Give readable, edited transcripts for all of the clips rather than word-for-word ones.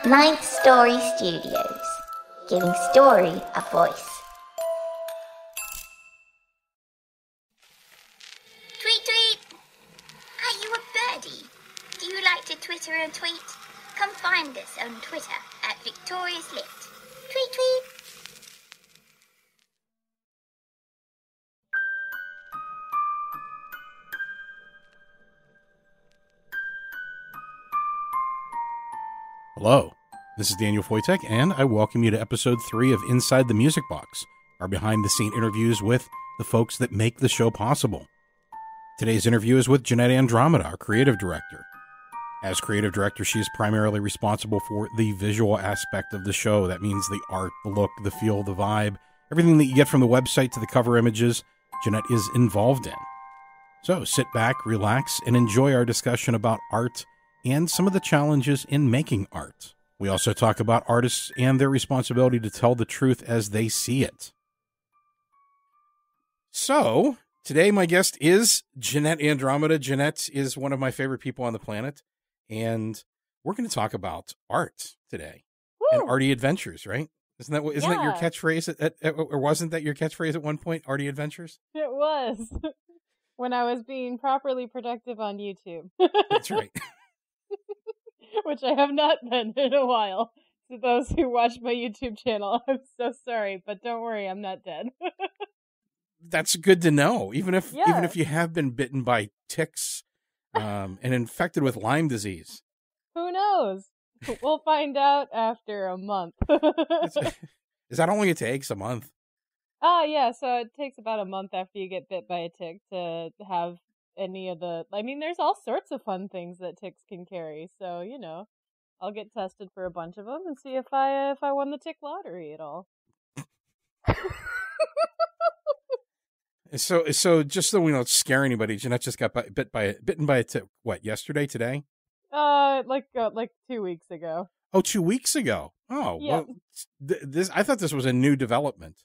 Ninth Story Studios, giving story a voice. Tweet, tweet! Are you a birdie? Do you like to Twitter and tweet? Come find us on Twitter at Victorious Lit. Tweet, tweet! Hello, this is Daniel Foytek, and I welcome you to episode 3 of Inside the Music Box, our behind-the-scene interviews with the folks that make the show possible. Today's interview is with Jeanette Andromeda, our creative director. As creative director, she is primarily responsible for the visual aspect of the show. That means the art, the look, the feel, the vibe, everything that you get from the website to the cover images, Jeanette is involved in. So sit back, relax, and enjoy our discussion about art and some of the challenges in making art. We also talk about artists and their responsibility to tell the truth as they see it. So, today my guest is Jeanette Andromeda. Jeanette is one of my favorite people on the planet, and we're going to talk about art today. Woo! And arty adventures, right? Isn't that your catchphrase? Or wasn't that your catchphrase at one point, arty adventures? It was. When I was being properly productive on YouTube. That's right. Which I have not been in a while. To those who watch my YouTube channel, I'm so sorry, but don't worry, I'm not dead. That's good to know. Even if you have been bitten by ticks and infected with Lyme disease. Who knows? We'll find out after a month. Is that all it takes, a month? Yeah, so it takes about a month after you get bit by a tick to have any of the... I mean, there's all sorts of fun things that ticks can carry, so, I'll get tested for a bunch of them and see if I won the tick lottery at all. So just so we don't scare anybody, Jeanette just got bitten by a tick. What, yesterday, today? Like 2 weeks ago. Oh, 2 weeks ago. Oh, yeah. Well, I thought this was a new development.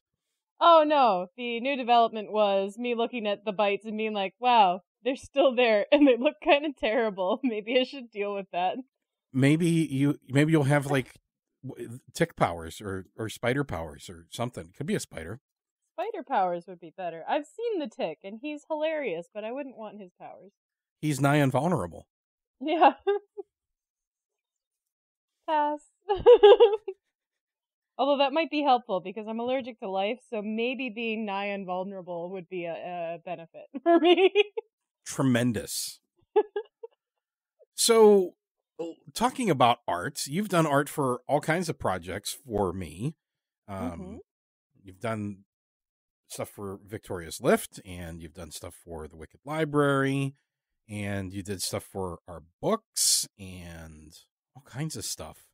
Oh no, the new development was me looking at the bites and being like, wow, they're still there and they look kind of terrible. Maybe I should deal with that. Maybe you'll have like tick powers or spider powers or something. Could be a spider. Spider powers would be better. I've seen the tick and he's hilarious, but I wouldn't want his powers. He's nigh invulnerable. Yeah. Pass. Although that might be helpful because I'm allergic to life, so maybe being nigh invulnerable would be a benefit for me. Tremendous. So, talking about art, you've done art for all kinds of projects for me. You've done stuff for Victoria's Lift, and you've done stuff for the Wicked Library, and you did stuff for our books, and all kinds of stuff.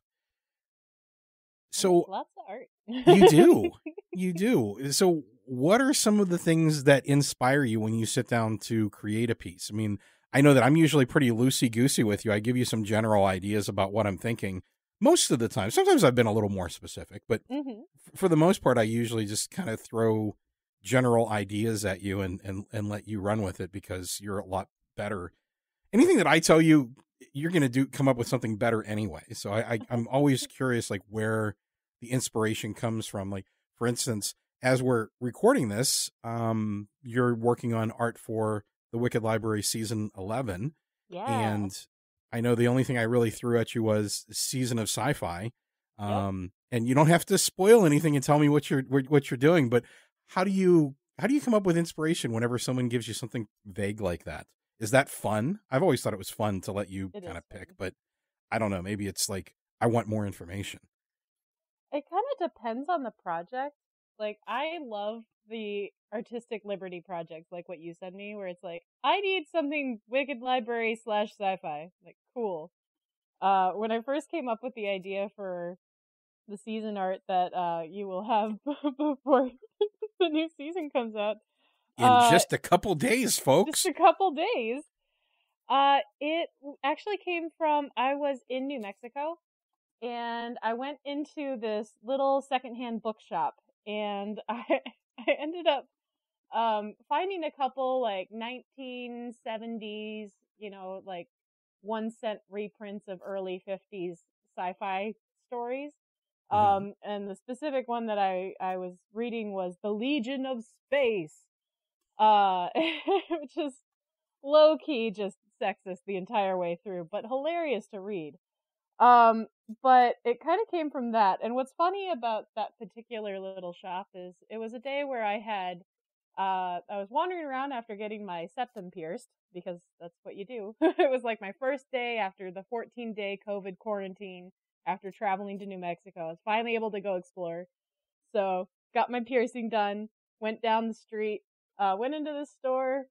So lots of art. You do. So what are some of the things that inspire you when you sit down to create a piece? I mean, I know that I'm usually pretty loosey-goosey with you. I give you some general ideas about what I'm thinking most of the time. Sometimes I've been a little more specific, but for the most part, I usually just kind of throw general ideas at you and let you run with it because you're a lot better. Anything that I tell you, you're going to come up with something better anyway. So I'm always curious, like, where the inspiration comes from. Like, for instance, as we're recording this, you're working on art for the Wicked Library season 11. Yeah. And I know the only thing I really threw at you was season of sci-fi. And you don't have to spoil anything and tell me what you're doing, but how do you come up with inspiration whenever someone gives you something vague like that? Is that fun? I've always thought it was fun to let you kind of pick, but I don't know. Maybe it's like, I want more information. It kind of depends on the project. Like, I love the artistic liberty projects, like what you sent me, where it's like, I need something Wicked Library / sci-fi. Like, cool. When I first came up with the idea for the season art that you will have before the new season comes out, in just a couple days, folks. Just a couple days. It actually came from, I was in New Mexico, and I went into this little secondhand bookshop, and I ended up finding a couple, like, 1970s, like 1-cent reprints of early 50s sci-fi stories. Mhm. And the specific one that I was reading was The Legion of Space, which is low key just sexist the entire way through, but hilarious to read. Um, but it kind of came from that. And what's funny about that particular little shop is it was a day where I was wandering around after getting my septum pierced, because that's what you do. It was like my first day after the 14-day COVID quarantine after traveling to New Mexico. I was finally able to go explore. So got my piercing done, went down the street, went into the store,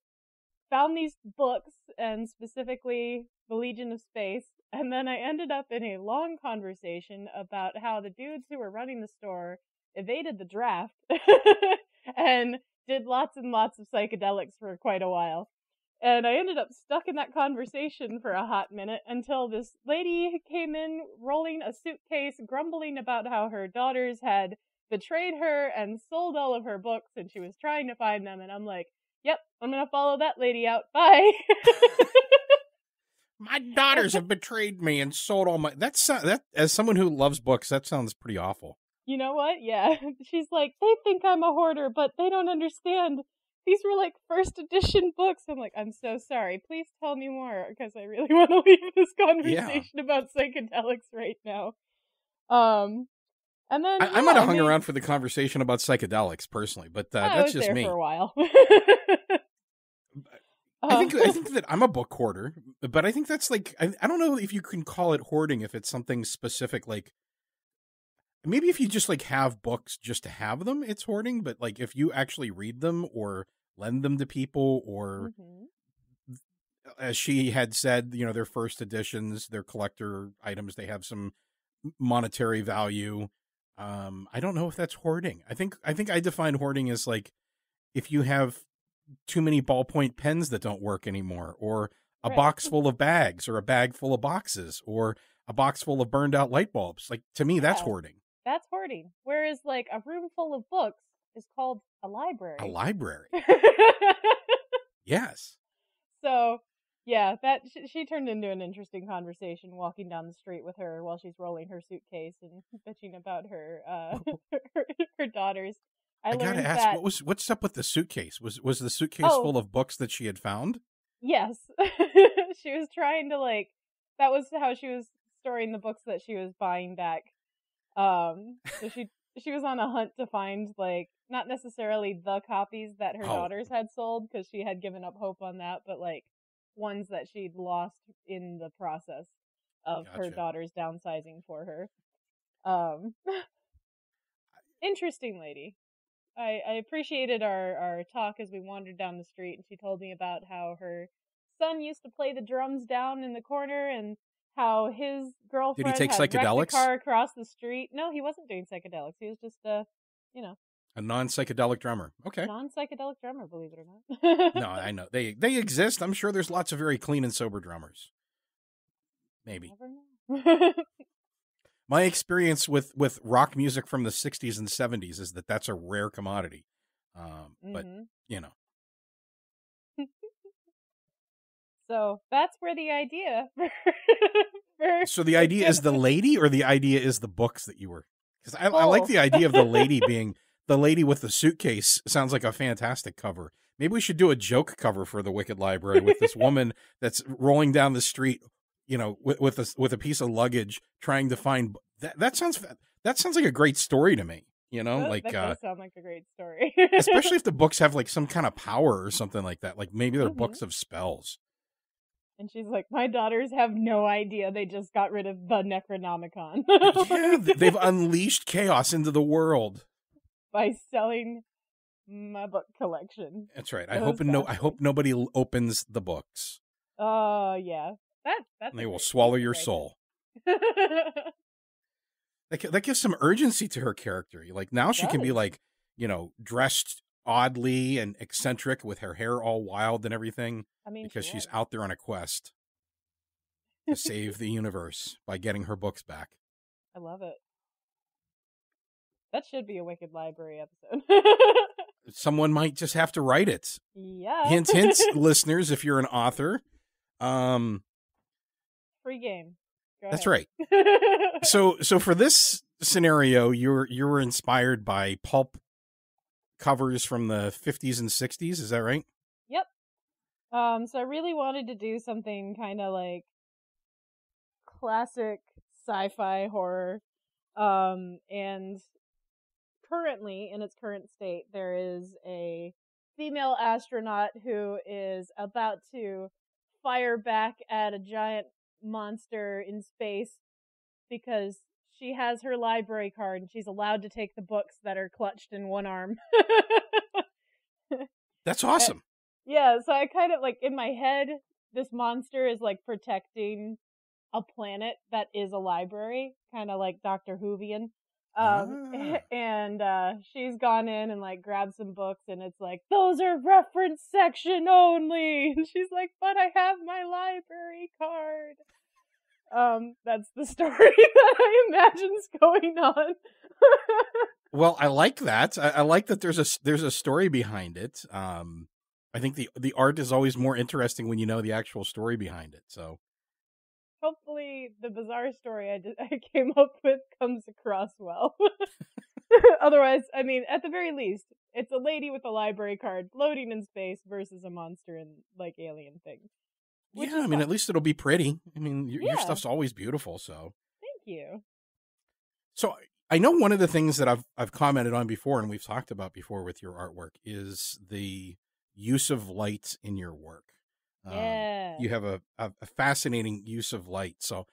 found these books, and specifically The Legion of Space, and then I ended up in a long conversation about how the dudes who were running the store evaded the draft and did lots and lots of psychedelics for quite a while. And I ended up stuck in that conversation for a hot minute until this lady came in rolling a suitcase, grumbling about how her daughters had betrayed her and sold all of her books, and she was trying to find them. And I'm like, yep, I'm gonna follow that lady out. Bye. My daughters have betrayed me and sold all my. That as someone who loves books, that sounds pretty awful. You know what? Yeah. She's like, they think I'm a hoarder, but they don't understand. These were like first edition books. I'm like, I'm so sorry. Please tell me more, because I really want to leave this conversation about psychedelics right now. And then I might have hung around for the conversation about psychedelics personally, but that's just me. For a while. I think that I'm a book hoarder, but I think that's like I don't know if you can call it hoarding if it's something specific. Like maybe if you just like have books just to have them, it's hoarding. But like if you actually read them or lend them to people, or as she had said, their first editions, their collector items, they have some monetary value. I don't know if that's hoarding. I think I define hoarding as like if you have too many ballpoint pens that don't work anymore, or a box full of bags, or a bag full of boxes, or a box full of burned out light bulbs. Like to me, that's hoarding. That's hoarding. Whereas like a room full of books is called a library. A library. Yes. So yeah, that she turned into an interesting conversation walking down the street with her while she's rolling her suitcase and bitching about her her daughters. I gotta ask, what's up with the suitcase? Was the suitcase full of books that she had found? Yes. She was trying to that was how she was storing the books that she was buying back. So she was on a hunt to find not necessarily the copies that her daughters had sold, because she had given up hope on that, but ones that she'd lost in the process of her daughters downsizing for her. Interesting lady. I appreciated our talk as we wandered down the street, and she told me about how her son used to play the drums down in the corner, and how his girlfriend Did he take had psychedelics? wrecked the car across the street. No, he wasn't doing psychedelics. He was just a non-psychedelic drummer. Okay. Non-psychedelic drummer, believe it or not. No, I know. They exist. I'm sure there's lots of very clean and sober drummers. Maybe. Never know. My experience with rock music from the 60s and 70s is that that's a rare commodity. But, So that's where the idea So the idea is the lady, or the idea is the books that you were... Because I like the idea of the lady being... The lady with the suitcase sounds like a fantastic cover. Maybe we should do a joke cover for the Wicked Library with this woman that's rolling down the street, with a piece of luggage, trying to find that sounds like a great story to me. That does sound like a great story. Especially if the books have some kind of power or something like that. Like maybe they're books of spells. And she's like, my daughters have no idea they just got rid of the Necronomicon. Yeah, they've unleashed chaos into the world by selling my book collection. That's right. I hope nobody opens the books. Oh, yeah. That's and they will swallow your soul. That gives some urgency to her character. Now she can be dressed oddly and eccentric with her hair all wild and everything. Because she's out there on a quest to save the universe by getting her books back. I love it. That should be a Wicked Library episode. Someone might just have to write it. Yeah. Hint, hint, listeners, if you're an author. Free game. Go That's ahead. right. So for this scenario, you were inspired by pulp covers from the 50s and 60s. Is that right? Yep. So I really wanted to do something kind of like classic sci-fi horror. And currently, in its current state, there is a female astronaut who is about to fire back at a giant monster in space because she has her library card and she's allowed to take the books that are clutched in one arm. That's awesome. Yeah, so I kind of like in my head, this monster is like protecting a planet that is a library, kind of like Dr. Whovian. And she's gone in and like grabbed some books and it's like, those are reference section only. And she's like, but I have my library card. That's the story that I imagine's going on. Well, I like that. I like that there's a story behind it. I think the art is always more interesting when you know the actual story behind it. So hopefully the bizarre story I came up with comes across well. Otherwise, I mean, at the very least, it's a lady with a library card floating in space versus a monster in like alien thing. Yeah, I mean, at least it'll be pretty. I mean, your Yeah. stuff's always beautiful. So Thank you. So I know one of the things that I've commented on before and we've talked about before with your artwork is the use of light in your work. Yeah. You have a fascinating use of light. So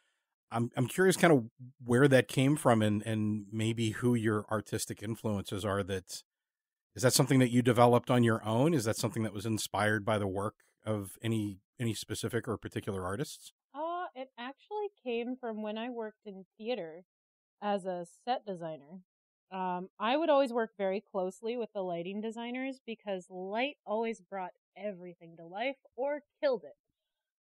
I'm curious kind of where that came from and maybe who your artistic influences are. Is that something that you developed on your own? Is that something that was inspired by the work of any specific or particular artists? It actually came from when I worked in theater as a set designer. I would always work very closely with the lighting designers because light always brought everything to life or killed it.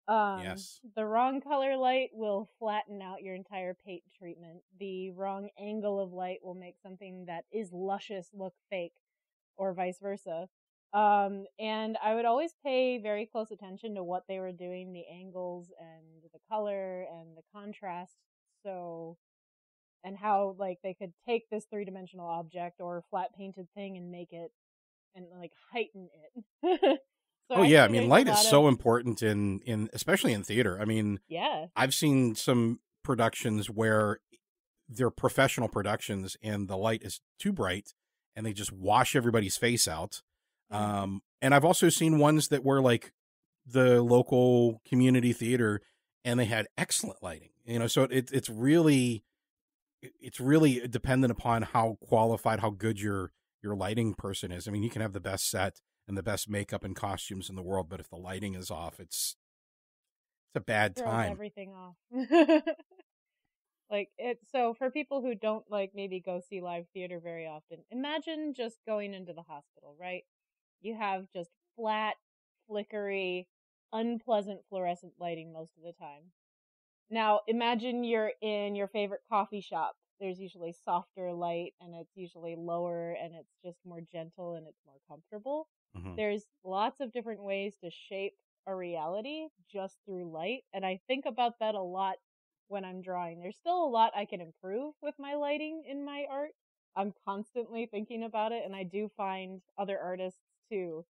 Yes. The wrong color light will flatten out your entire paint treatment. The wrong angle of light will make something that is luscious look fake, or vice versa. And I would always pay very close attention to what they were doing, the angles and the color and the contrast. So, and how like they could take this 3-dimensional object or flat painted thing and make it and like heighten it. So Oh yeah, I mean, light is so so important in especially in theater. I mean, yeah, I've seen some productions where they're professional productions and the light is too bright and they just wash everybody's face out. And I've also seen ones that were like the local community theater and they had excellent lighting. So it's really dependent upon how qualified, how good your lighting person is. I mean, you can have the best set and the best makeup and costumes in the world, but if the lighting is off, it's a bad time. Everything off. Like it. So for people who don't like maybe go see live theater very often, imagine just going into the hospital, right? You have just flat, flickery, unpleasant fluorescent lighting most of the time. Now imagine you're in your favorite coffee shop. There's usually softer light and it's usually lower and it's just more gentle and it's more comfortable. Mm-hmm. There's lots of different ways to shape a reality just through light. And I think about that a lot when I'm drawing. There's still a lot I can improve with my lighting in my art. I'm constantly thinking about it and I do find other artists to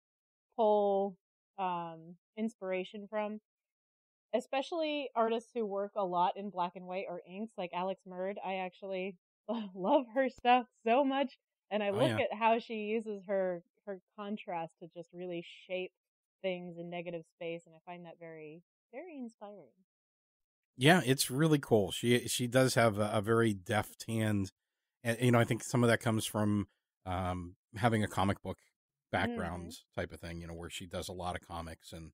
pull inspiration from. Especially artists who work a lot in black and white or inks, like Alex Murd. I actually love her stuff so much, and I look at how she uses her contrast to just really shape things in negative space, and I find that very, very inspiring. Yeah, it's really cool. She does have a very deft hand, and I think some of that comes from having a comic book background type of thing. Where she does a lot of comics and.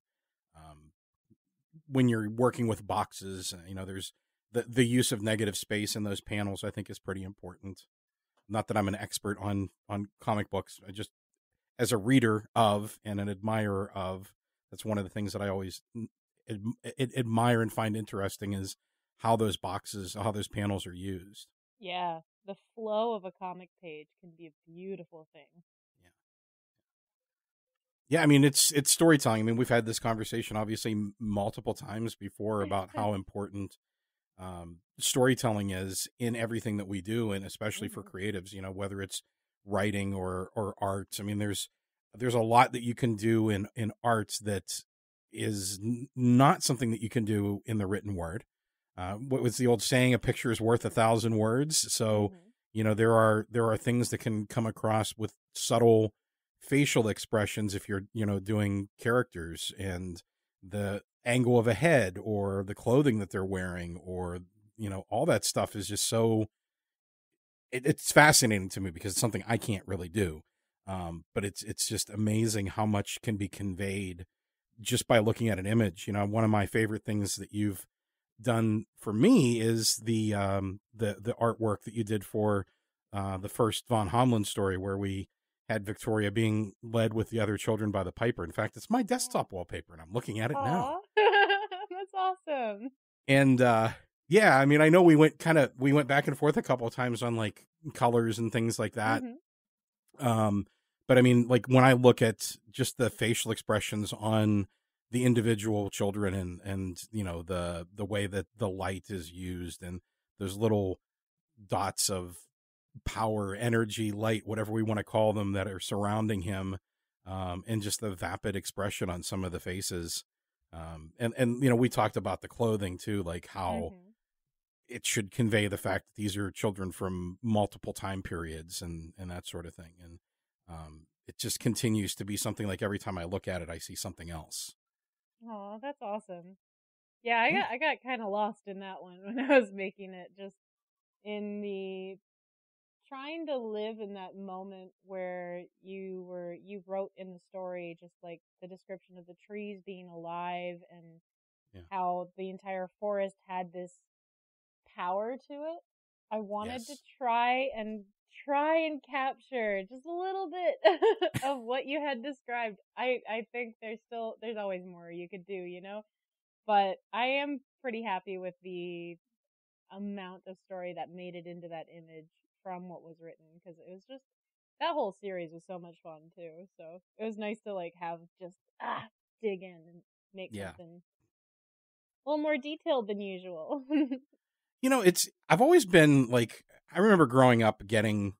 When you're working with boxes, there's the use of negative space in those panels, I think is pretty important. Not that I'm an expert on comic books. I just, as a reader of and an admirer of, that's one of the things that I always admire and find interesting is how those panels are used. Yeah, the flow of a comic page can be a beautiful thing. Yeah, I mean, it's storytelling. I mean, we've had this conversation obviously multiple times before about how important storytelling is in everything that we do, and especially for Mhm. creatives, you know, whether it's writing or art. I mean, there's a lot that you can do in art that is not something that you can do in the written word. What was the old saying? A picture is worth 1,000 words. So, Mhm. you know, there are things that can come across with subtle facial expressions if you're, you know, doing characters, and the angle of a head or the clothing that they're wearing, or, you know, all that stuff is just so it's fascinating to me because it's something I can't really do. But it's just amazing how much can be conveyed just by looking at an image. You know, one of my favorite things that you've done for me is the artwork that you did for the first Von Homlin story, where we had Victoria being led with the other children by the piper. In fact, it's my desktop wallpaper, and I'm looking at it now. Aw. That's awesome. And yeah, I mean, I know we went back and forth a couple of times on like colors and things like that. Mhm. Um, but I mean, like when I look at just the facial expressions on the individual children, and you know, the way that the light is used, and those little dots of power, energy, light, whatever we want to call them, that are surrounding him, and just the vapid expression on some of the faces. And you know, we talked about the clothing too, like how Mhm. it should convey the fact that these are children from multiple time periods, and that sort of thing. And it just continues to be something like every time I look at it, I see something else. Aw, that's awesome. Yeah, Yeah. I got kind of lost in that one when I was making it, just in the trying to live in that moment where you wrote in the story just like the description of the trees being alive, and Yeah. how the entire forest had this power to it. I wanted to Yes. try and capture just a little bit of what you had described. I think there's always more you could do, you know? But I am pretty happy with the amount of story that made it into that image from what was written, because it was just that whole series was so much fun too. So it was nice to like have just dig in and make Yeah. something a little more detailed than usual. You know, I've always been like, I remember growing up getting,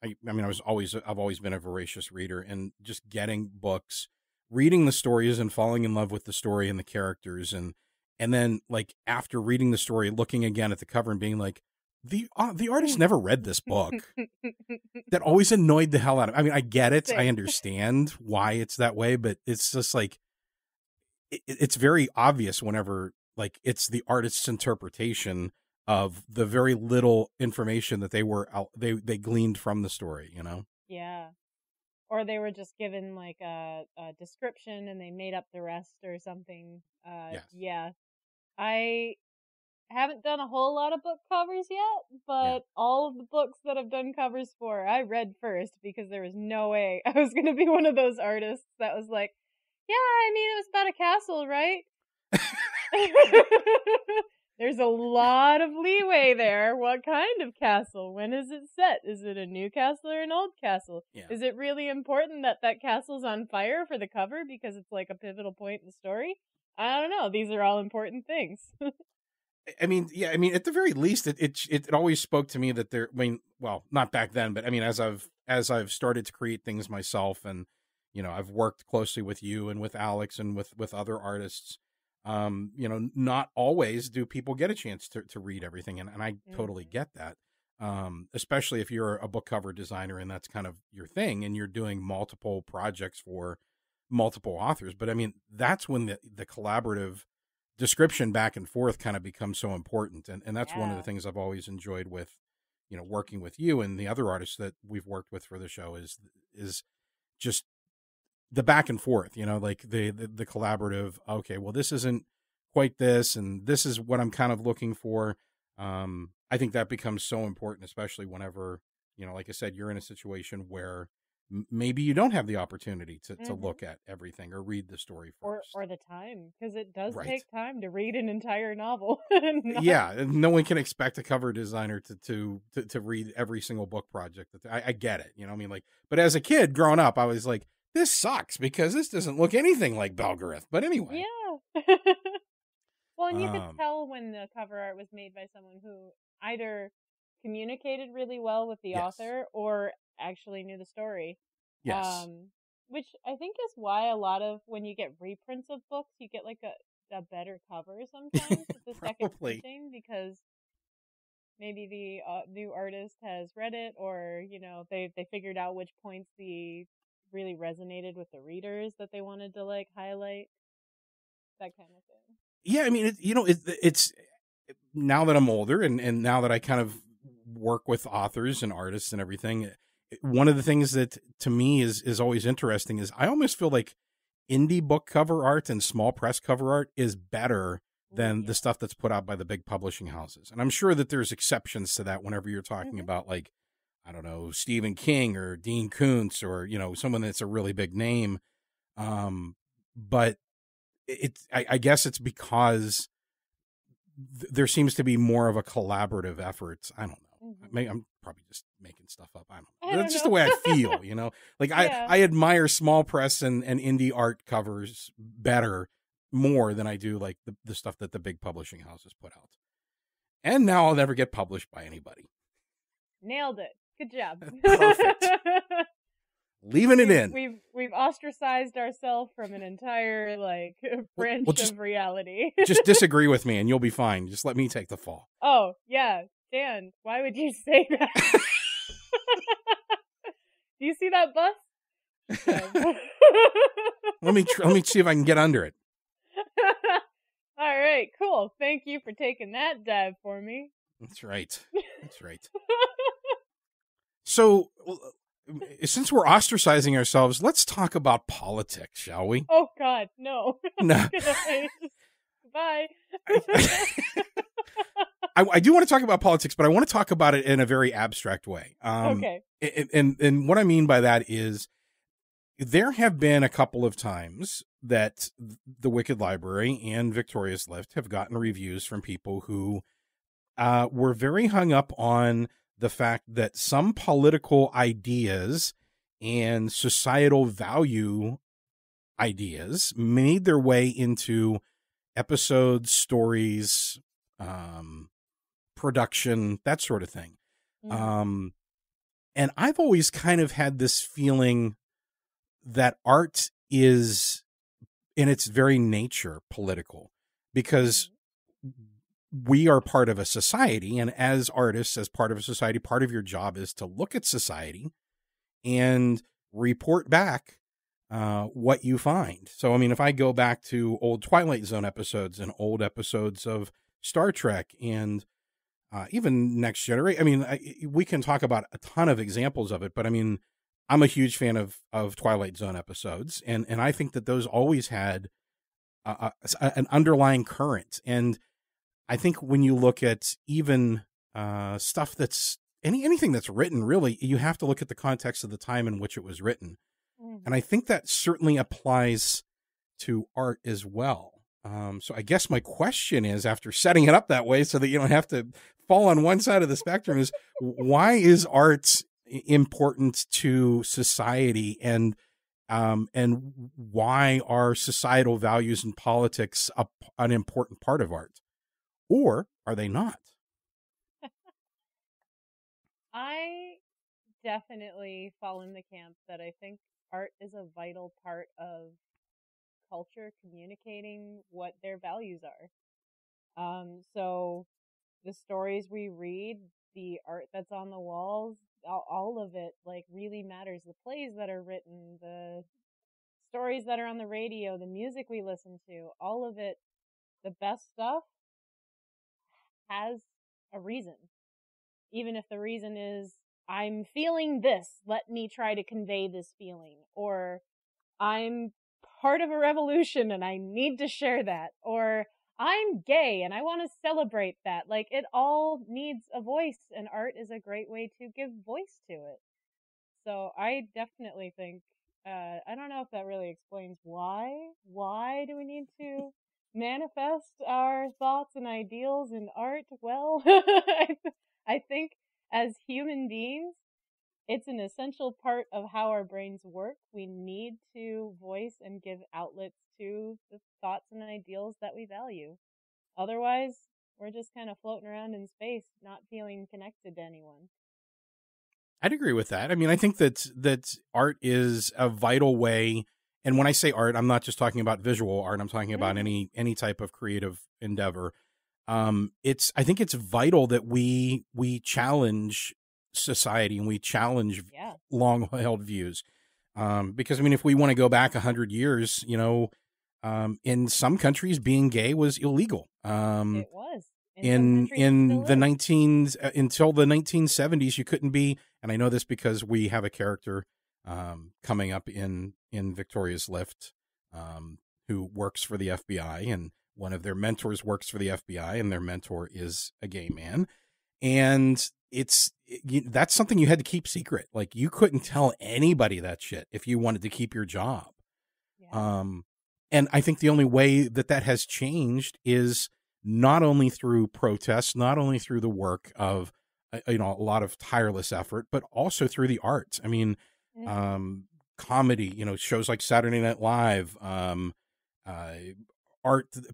I mean, I've always been a voracious reader, and just getting books, reading the stories and falling in love with the story and the characters. And then like after reading the story, looking again at the cover and being like, the artist never read this book. That always annoyed the hell out of me. I mean, I get it. I Same. understand why it's that way, but it's just like, it's very obvious whenever like it's the artist's interpretation of the very little information that they gleaned from the story, you know? Yeah. Or they were just given like a description and they made up the rest or something. Yes. Yeah. I haven't done a whole lot of book covers yet, Yeah. but all of the books that I've done covers for, I read first, because there was no way I was going to be one of those artists that was like, yeah, I mean, it was about a castle, right? There's a lot of leeway there. What kind of castle? When is it set? Is it a new castle or an old castle? Yeah. Is it really important that that castle's on fire for the cover because it's like a pivotal point in the story? I don't know. These are all important things. I mean, yeah, I mean, at the very least, it always spoke to me that there. I mean, well, not back then, but I mean, as I've started to create things myself, and you know, I've worked closely with you and with Alex and with other artists. You know, not always do people get a chance to read everything, and I totally Mhm. get that. Especially if you're a book cover designer and that's kind of your thing, and you're doing multiple projects for multiple authors. But I mean, that's when the collaborative description back and forth kind of becomes so important, and that's one of the Yeah. things I've always enjoyed with, you know, working with you and the other artists that we've worked with for the show is just the back and forth, you know, like the collaborative. Okay, well, this isn't quite this, and this is what I'm kind of looking for. I think that becomes so important, especially whenever, you know, like I said, you're in a situation where maybe you don't have the opportunity to Mhm. look at everything or read the story first. Or the time, because it does Right. take time to read an entire novel. Not, Yeah, and no one can expect a cover designer to read every single book project. I get it, you know. I mean, like, but as a kid growing up, I was like, this sucks because this doesn't look anything like Belgarath. But anyway, yeah. Well, and you could tell when the cover art was made by someone who either communicated really well with the Yes. author or actually knew the story. Yes. Which I think is why a lot of when you get reprints of books, you get like a better cover sometimes with the second Probably. printing, because maybe the new artist has read it, or they figured out which points really resonated with the readers that they wanted to like highlight, that kind of thing. Yeah, I mean, it's now that I'm older and now that I kind of work with authors and artists and everything, one of the things that to me is always interesting is I almost feel like indie book cover art and small press cover art is better than the stuff that's put out by the big publishing houses. And I'm sure that there's exceptions to that whenever you're talking about, like, I don't know, Stephen King or Dean Koontz or, someone that's a really big name. But I guess it's because there seems to be more of a collaborative effort. I don't know. I'm probably just making stuff up. I don't know. That's just the way I feel, Like I admire small press and indie art covers more than I do like the stuff that the big publishing houses put out. And now I'll never get published by anybody. Nailed it. Good job. Perfect. Leaving it in. We've ostracized ourselves from an entire branch of reality. Just disagree with me and you'll be fine. Just let me take the fall. Oh, yeah. Dan, why would you say that? Do you see that bus? Let me see if I can get under it. All right, cool. Thank you for taking that dive for me. That's right. So, since we're ostracizing ourselves, let's talk about politics, shall we? Oh, God, no. No. Bye. I do want to talk about politics, but I want to talk about it in a very abstract way. Okay. And what I mean by that is there have been a couple of times that the Wicked Library and Victoria's Lift have gotten reviews from people who were very hung up on the fact that some political ideas and societal value ideas made their way into episodes, stories, production, that sort of thing. And I've always kind of had this feeling that art is in its very nature political, because we are part of a society, and as artists, as part of a society, part of your job is to look at society and report back what you find. So, I mean, if I go back to old Twilight Zone episodes and old episodes of Star Trek and even Next Generation, I mean, we can talk about a ton of examples of it, but I mean, I'm a huge fan of Twilight Zone episodes, and I think that those always had an underlying current. And I think when you look at even stuff that's anything that's written, really, you have to look at the context of the time in which it was written. And I think that certainly applies to art as well. So I guess my question is, after setting it up that way so that you don't have to fall on one side of the spectrum, is why is art important to society, and why are societal values and politics an important part of art, or are they not? I definitely fall in the camp that I think art is a vital part of culture communicating what their values are. So the stories we read, the art that's on the walls, all of it really matters. The plays that are written, the stories that are on the radio, the music we listen to, all of it, the best stuff has a reason. Even if the reason is, I'm feeling this, let me try to convey this feeling, or I'm part of a revolution and I need to share that, or I'm gay and I want to celebrate that. It all needs a voice, and art is a great way to give voice to it. So I definitely think, I don't know if that really explains why. Why do we need to manifest our thoughts and ideals in art? Well, I think as human beings, it's an essential part of how our brains work. We need to voice and give outlets to the thoughts and ideals that we value. Otherwise, we're just kind of floating around in space, not feeling connected to anyone. I'd agree with that. I mean, I think that art is a vital way. And when I say art, I'm not just talking about visual art. I'm talking about any type of creative endeavor. I think it's vital that we challenge society and we challenge long held views. Because I mean, if we want to go back 100 years, in some countries being gay was illegal. It was. In the until the 1970s, you couldn't be, and I know this because we have a character coming up in Victoria's Lift who works for the FBI, and one of their mentors works for the FBI, and their mentor is a gay man, and that's something you had to keep secret. Like, you couldn't tell anybody that shit if you wanted to keep your job. Yeah. And I think the only way that has changed is not only through protests, not only through the work of, a lot of tireless effort, but also through the arts. I mean, comedy, shows like Saturday Night Live, art,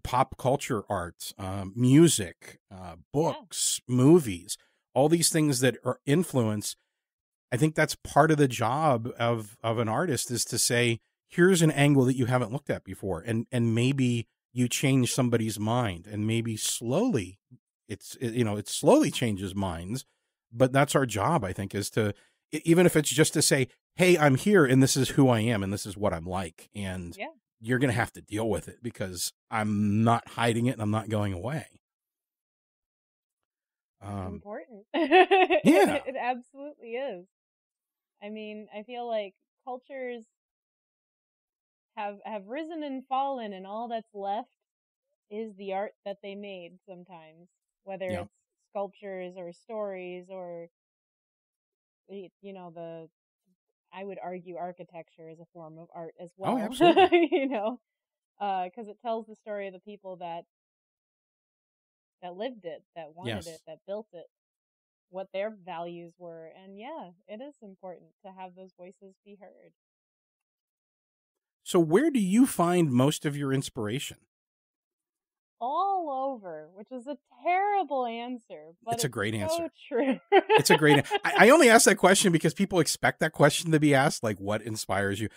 pop culture art, music, books, movies, all these things that are influence. I think that's part of the job of an artist, is to say, here's an angle that you haven't looked at before. And maybe you change somebody's mind, and maybe slowly it slowly changes minds, but that's our job, I think, is to, even if it's just to say, hey, I'm here and this is who I am and this is what I'm like. And you're going to have to deal with it because I'm not hiding it and I'm not going away. Important. Yeah. It absolutely is. I mean, I feel like cultures have risen and fallen, and all that's left is the art that they made sometimes, whether it's sculptures or stories or, I would argue architecture is a form of art as well. Oh, absolutely. Because it tells the story of the people that lived it, that wanted it, that built it, what their values were. And it is important to have those voices be heard. So where do you find most of your inspiration? All over, which is a terrible answer, but it's a great answer. So true. It's a great. I only ask that question because people expect that question to be asked, like, what inspires you?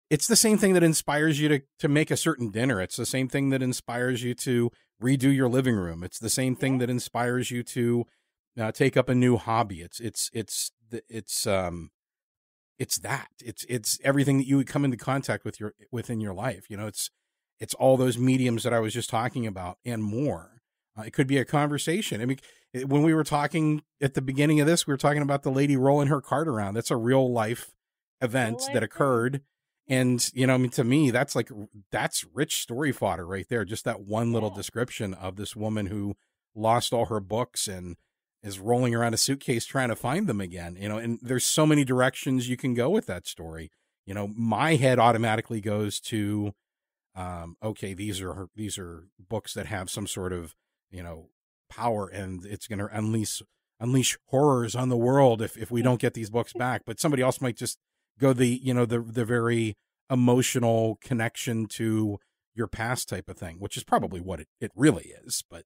It's the same thing that inspires you to make a certain dinner. It's the same thing that inspires you to redo your living room. It's the same thing that inspires you to take up a new hobby. It's everything that you would come into contact with within your life. It's all those mediums that I was just talking about and more. It could be a conversation. I mean, when we were talking at the beginning of this, we were talking about the lady rolling her cart around. That's a real life event that occurred. And, to me, that's rich story fodder right there. Just that one little description of this woman who lost all her books and is rolling around a suitcase trying to find them again, and there's so many directions you can go with that story. My head automatically goes to, okay, these are books that have some sort of, power, and it's going to unleash horrors on the world if we don't get these books back. But somebody else might just go the very emotional connection to your past type of thing, which is probably what it really is. But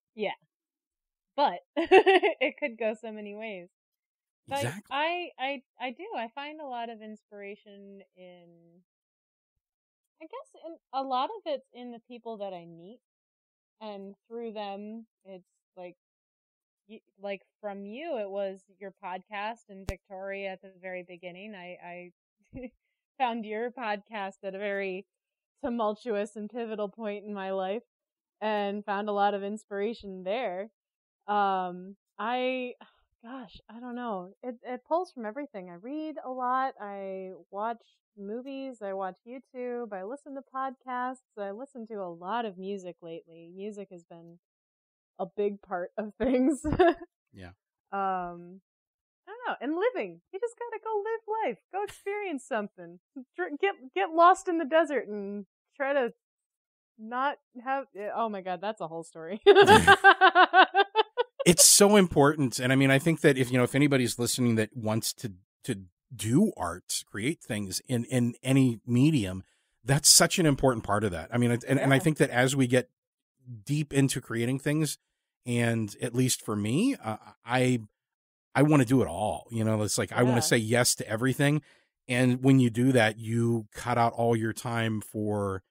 but it could go so many ways. But exactly. I do. I find a lot of inspiration in a lot of it's in the people that I meet, and through them, it's like from you, it was your podcast and Victoria at the very beginning. I found your podcast at a very tumultuous and pivotal point in my life and found a lot of inspiration there. I don't know. It pulls from everything. I read a lot. I watch movies. I watch YouTube. I listen to podcasts. I listen to a lot of music lately. Music has been a big part of things. Yeah. I don't know. And living. You just gotta go live life. Go experience something. Get lost in the desert and try to not have. Oh my God, that's a whole story. It's so important. And I mean, I think that if anybody's listening that wants to do art, create things in any medium, that's such an important part of that. I mean, and I think that as we get deep into creating things, and at least for me, I want to do it all. You know, it's like I want to say yes to everything. And when you do that, you cut out all your time for,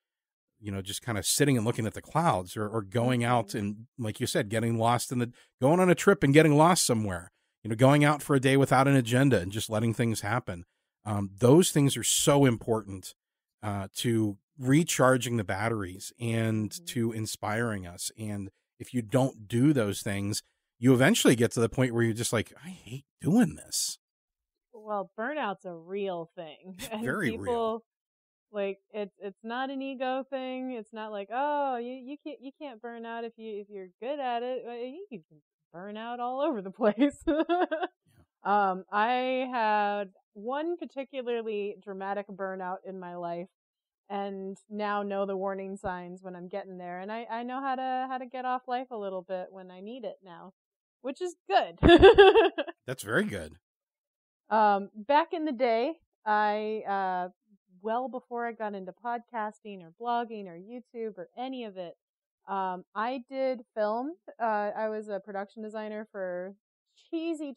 you know, just kind of sitting and looking at the clouds, or going out and, like you said, going on a trip and getting lost somewhere, you know, going out for a day without an agenda and just letting things happen. Those things are so important to recharging the batteries and to inspiring us. And if you don't do those things, you eventually get to the point where you're just like, I hate doing this. Well, burnout's a real thing. And Very real. Like it's not an ego thing. It's not like, oh, you can't burn out if you're good at it. You can burn out all over the place. I had one particularly dramatic burnout in my life, and now know the warning signs when I'm getting there, and I know how to get off life a little bit when I need it now, which is good. That's very good. Back in the day, I well before I got into podcasting or blogging or YouTube or any of it, I did film. I was a production designer for cheesy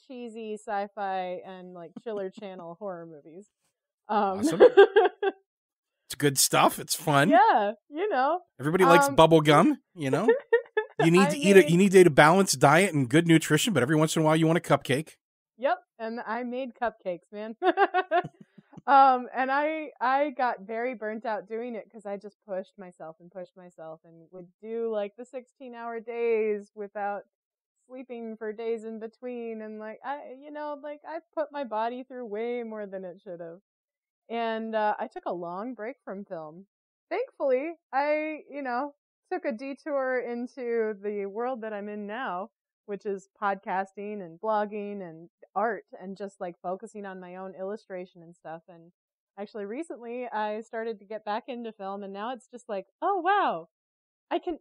sci-fi and like Chiller Channel horror movies. Awesome. It's good stuff. It's fun. Yeah, you know. Everybody likes bubble gum, you know. You need to you need to eat a balanced diet and good nutrition, but every once in a while you want a cupcake. Yep, and I made cupcakes, man. And I got very burnt out doing it because I just pushed myself and would do like the 16-hour days without sleeping for days in between, and like I put my body through way more than it should have. And I took a long break from film. Thankfully, I, took a detour into the world that I'm in now, which is podcasting and blogging and art and just like focusing on my own illustration and stuff. And actually recently I started to get back into film, and now it's just like, oh wow, I can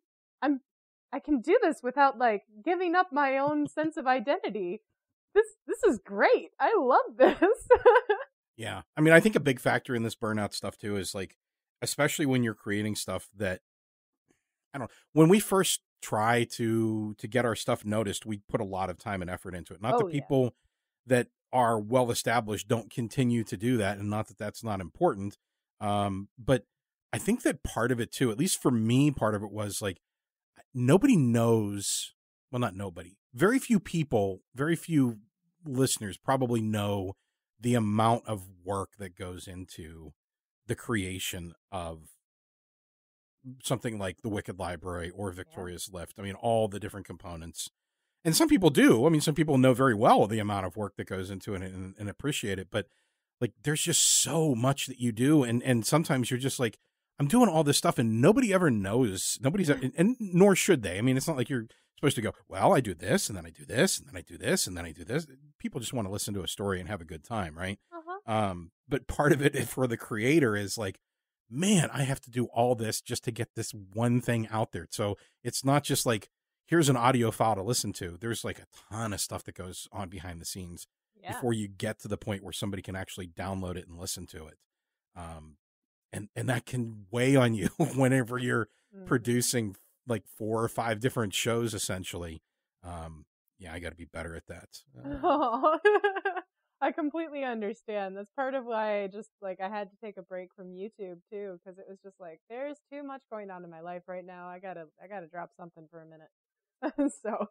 do this without like giving up my own sense of identity. This is great. I love this. Yeah. I mean, I think a big factor in this burnout stuff too is like, especially when you're creating stuff that, I don't know, when we first try to get our stuff noticed, we put a lot of time and effort into it. Not that people that are well established don't continue to do that, and not that that's not important. But I think that part of it too, at least for me, part of it was like, nobody knows, well, not nobody, very few people, very few listeners probably know the amount of work that goes into the creation of something like the Wicked Library or Victoria's Lift. I mean, all the different components. And some people do. I mean, some people know very well the amount of work that goes into it and appreciate it. But like, there's just so much that you do. And sometimes you're just like, I'm doing all this stuff and nobody ever knows. Nobody's ever, and nor should they. I mean, it's not like you're supposed to go, well, I do this and then I do this and then I do this and then I do this. People just want to listen to a story and have a good time, right? But part of it for the creator is like, man, I have to do all this just to get this one thing out there. So it's not just like, here's an audio file to listen to. There's like a ton of stuff that goes on behind the scenes before you get to the point where somebody can actually download it and listen to it. And that can weigh on you whenever you're producing like 4 or 5 different shows, essentially. Yeah, I got to be better at that. I completely understand. That's part of why I just like I had to take a break from YouTube too, because it was just like there's too much going on in my life right now. I gotta drop something for a minute. So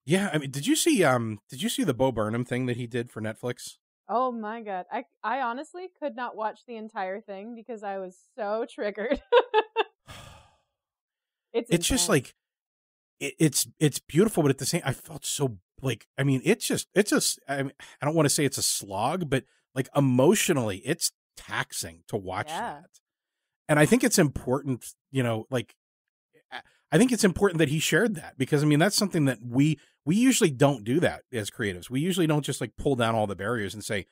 yeah, I mean, did you see the Bo Burnham thing that he did for Netflix? Oh my god, I honestly could not watch the entire thing because I was so triggered. It's just like it's beautiful, but at the same, I felt so like, I mean, I don't want to say it's a slog, but like emotionally, it's taxing to watch that. And I think it's important, like, I think it's important that he shared that, because I mean, that's something that we usually don't do that as creatives. We usually don't just like pull down all the barriers and say,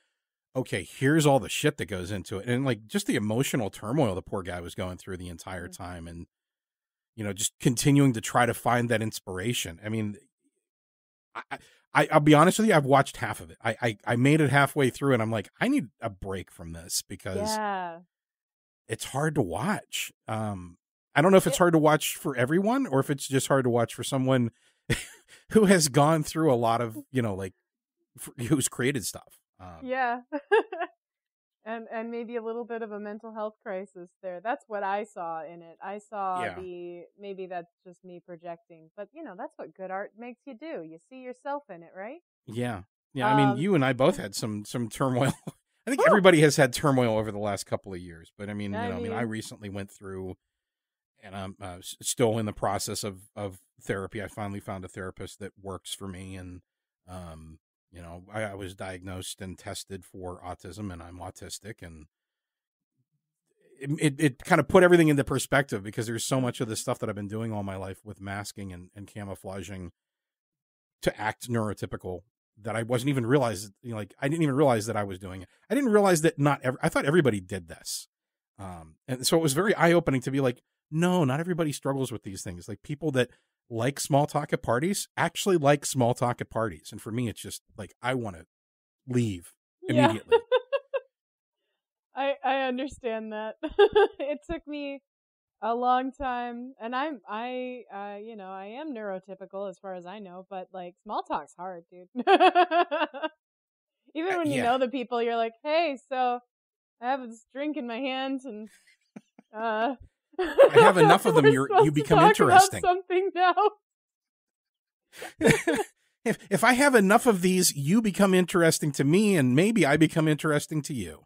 okay, here's all the shit that goes into it. And like just the emotional turmoil the poor guy was going through the entire time. And, just continuing to try to find that inspiration. I mean, I'll be honest with you. I've watched half of it. I made it halfway through and I'm like, I need a break from this because it's hard to watch. I don't know if it's hard to watch for everyone or if it's just hard to watch for someone who has gone through a lot of, like who's created stuff. Yeah. And maybe a little bit of a mental health crisis there. That's what I saw in it. I saw maybe that's just me projecting, but that's what good art makes you do. You see yourself in it, right? Yeah. Yeah. I mean, you and I both had some turmoil. I think everybody has had turmoil over the last couple of years, but I mean, I recently went through, and I'm still in the process of therapy. I finally found a therapist that works for me, and I was diagnosed and tested for autism, and I'm autistic, and it kind of put everything into perspective because there's so much of the stuff that I've been doing all my life with masking and camouflaging to act neurotypical that I wasn't even realized, I didn't even realize that I was doing it. I didn't realize that I thought everybody did this. And so it was very eye-opening to be like, no, not everybody struggles with these things. Like people that like small talk at parties actually like small talk at parties. And for me, it's just like, I want to leave immediately. I understand that. It took me a long time, and I am neurotypical as far as I know, but like small talk's hard, dude. Even when you know the people, you're like, hey, so I have this drink in my hand, and I have enough of them. You become interesting. About something now. If I have enough of these, you become interesting to me, and maybe I become interesting to you.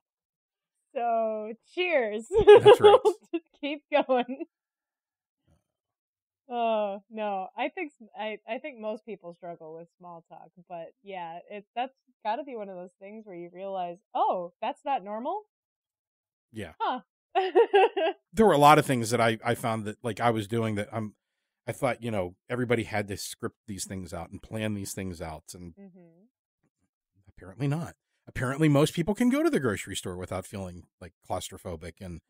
So, cheers. That's right. Just keep going. Oh no, I think most people struggle with small talk, but yeah, that's got to be one of those things where you realize, oh, that's not normal. Yeah. Huh. There were a lot of things that I found that like I was doing that I thought everybody had to script these things out and plan these things out, and apparently not. Apparently, most people can go to the grocery store without feeling like claustrophobic and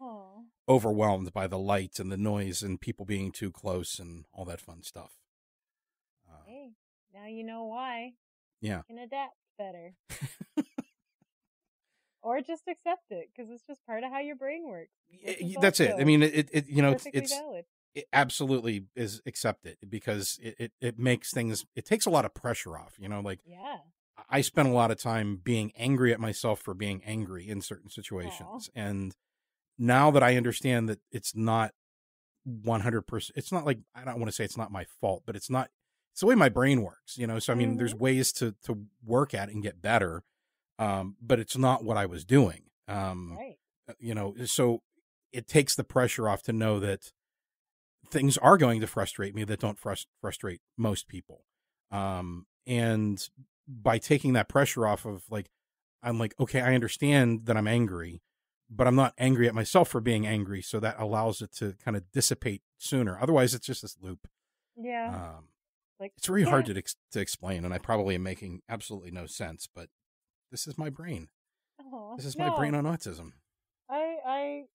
overwhelmed by the lights and the noise and people being too close and all that fun stuff. Hey, now you know why. Yeah. You can adapt better. Or just accept it, because it's just part of how your brain works. That's it. I mean, it's valid. It absolutely is accepted because it makes things, it takes a lot of pressure off, yeah. I spent a lot of time being angry at myself for being angry in certain situations. And now that I understand that it's not 100%, it's not like, I don't want to say it's not my fault, but it's the way my brain works, So, I mean, there's ways to work at it and get better. But it's not what I was doing. Right. So it takes the pressure off to know that things are going to frustrate me that don't frustrate most people. And by taking that pressure off of I'm like, okay, I understand that I'm angry, but I'm not angry at myself for being angry. So that allows it to kind of dissipate sooner. Otherwise it's just this loop. Yeah. It's really hard to explain. And I probably am making absolutely no sense, but this is my brain. This is my brain on autism. I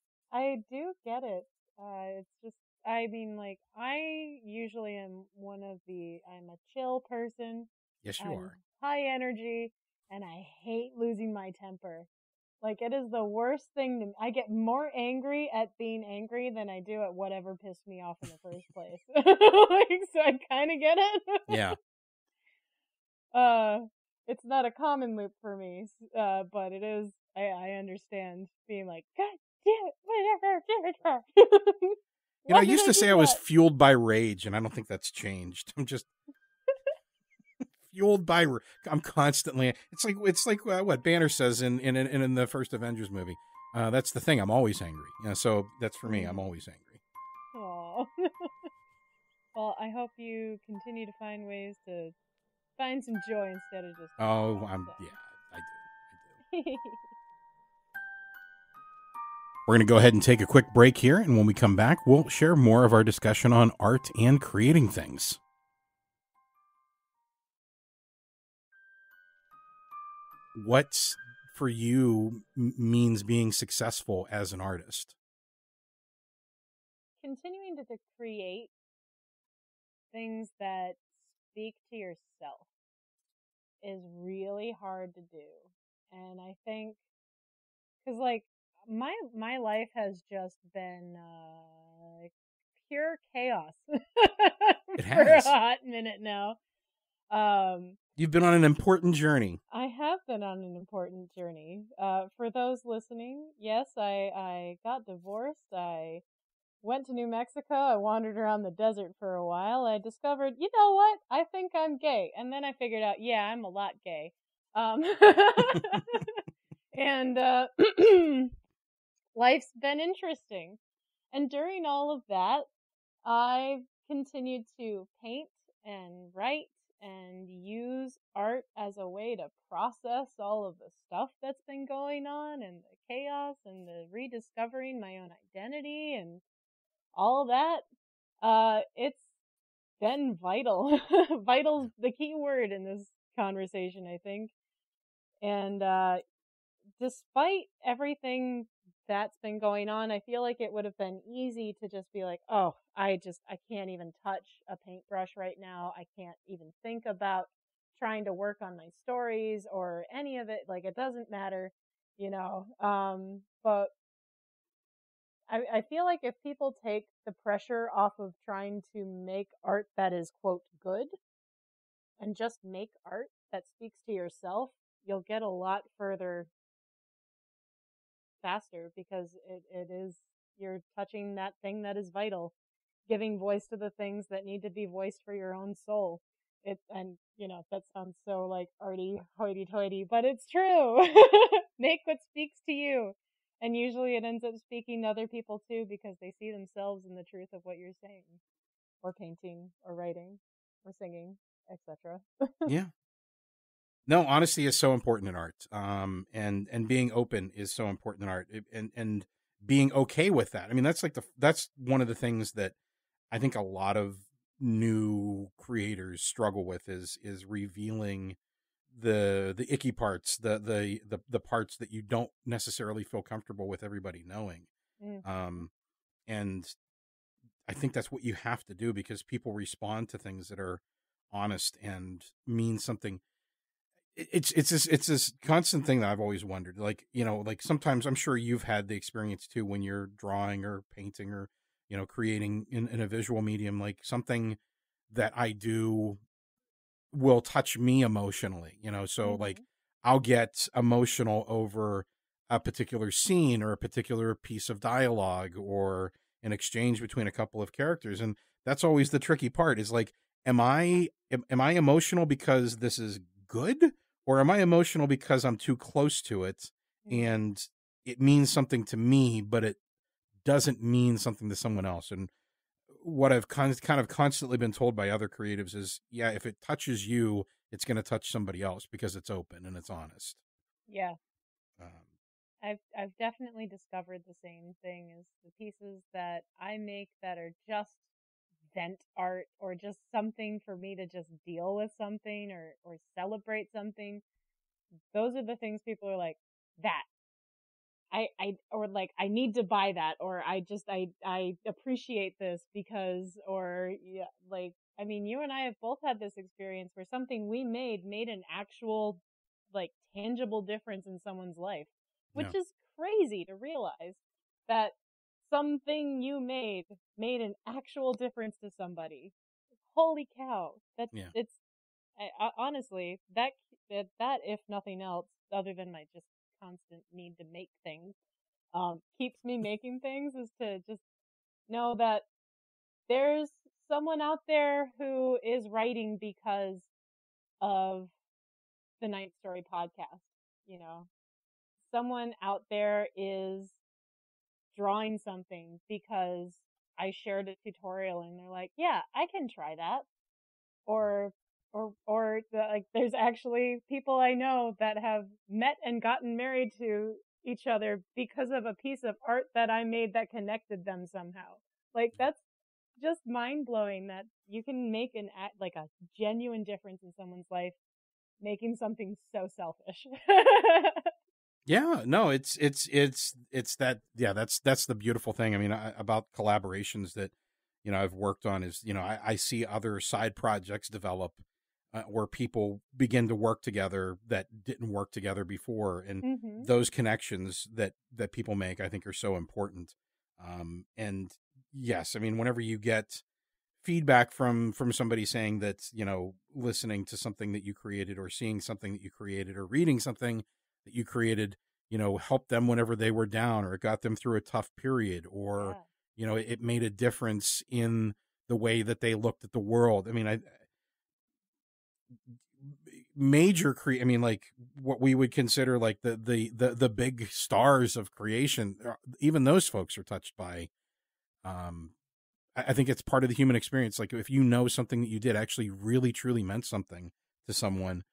do get it. It's just, I mean, I usually am I'm a chill person. Yes, you are. High energy, and I hate losing my temper. It is the worst thing I get more angry at being angry than I do at whatever pissed me off in the first place. So I kind of get it. Yeah. It's not a common loop for me, but it is. I understand being like, God damn it, I used to say I was fueled by rage, and I don't think that's changed. I'm just fueled by. I'm constantly. It's like what Banner says in the first Avengers movie. That's the thing. I'm always angry. So that's for me. I'm always angry. Aww. Well, I hope you continue to find ways to find some joy instead of just. I do. We're going to go ahead and take a quick break here, and when we come back, we'll share more of our discussion on art and creating things. What for you means being successful as an artist? Continuing to create things that speak to yourself is really hard to do. And I think, because my life has just been pure chaos It for a has. hot minute now. You've been on an important journey. I have been on an important journey. For those listening, yes, I got divorced. I went to New Mexico. I wandered around the desert for a while. I discovered, you know what? I think I'm gay. And then I figured out, yeah, I'm a lot gay. And life's been interesting. And during all of that, I've continued to paint and write and use art as a way to process all of the stuff that's been going on and the chaos and the rediscovering my own identity and all that. It's been vital. Vital's the key word in this conversation, I think. And despite everything that's been going on, I feel like it would have been easy to just be like, oh, I can't even touch a paintbrush right now. I can't even think about trying to work on my stories or any of it. Like, it doesn't matter, you know. But I feel like if people take the pressure off of trying to make art that is, quote, good, and just make art that speaks to yourself, you'll get a lot further faster, because it is, you're touching that thing that is vital, giving voice to the things that need to be voiced for your own soul. And you know, that sounds so like arty hoity toity, but it's true. Make what speaks to you. And usually it ends up speaking to other people too, because they see themselves in the truth of what you're saying, or painting, or writing, or singing, etc. Yeah. No, honesty is so important in art. And being open is so important in art, and being okay with that. I mean, that's one of the things that I think a lot of new creators struggle with is revealing the icky parts, the parts that you don't necessarily feel comfortable with everybody knowing. Mm. And I think that's what you have to do, because people respond to things that are honest and mean something. It's this constant thing that I've always wondered. Like, you know, like sometimes I'm sure you've had the experience too when you're drawing or painting or, you know, creating in a visual medium, like something that I do will touch me emotionally, you know. So Mm-hmm. like I'll get emotional over a particular scene or a particular piece of dialogue or an exchange between a couple of characters. And that's always the tricky part, is like, am I emotional because this is good, or am I emotional because I'm too close to it Mm-hmm. and it means something to me, but it doesn't mean something to someone else? And what I've kind of constantly been told by other creatives is, yeah, if it touches you, it's going to touch somebody else because it's open and it's honest. Yeah. Um, I've definitely discovered the same thing, is the pieces that I make that are just vent art, or just something for me to just deal with something, or celebrate something. Those are the things people are like, that or like, I need to buy that, or I appreciate this because, or yeah, like, I mean, you and I have both had this experience where something we made an actual, like, tangible difference in someone's life, yeah, which is crazy to realize that something you made an actual difference to somebody. Holy cow. yeah, It's, honestly, that if nothing else, other than my just constant need to make things, keeps me making things, is to just know that there's someone out there who is writing because of the Ninth Story podcast. You know, someone out there is drawing something because I shared a tutorial and they're like, yeah, I can try that. Or like, there's actually people I know that have met and gotten married to each other because of a piece of art that I made that connected them somehow. Like, that's just mind blowing, that you can make like a genuine difference in someone's life, making something so selfish. yeah. No, it's that. Yeah, that's the beautiful thing. I mean, about collaborations that, you know, I've worked on is, you know, I see other side projects develop where people begin to work together that didn't work together before, and Mm-hmm. those connections that people make, I think, are so important. And yes, I mean, whenever you get feedback from somebody saying that, listening to something that you created or seeing something that you created or reading something that you created, helped them whenever they were down, or it got them through a tough period, or, it made a difference in the way that they looked at the world. I mean, I mean, like what we would consider like the big stars of creation, even those folks are touched by, I think it's part of the human experience. Like if you know something that you did actually really truly meant something to someone,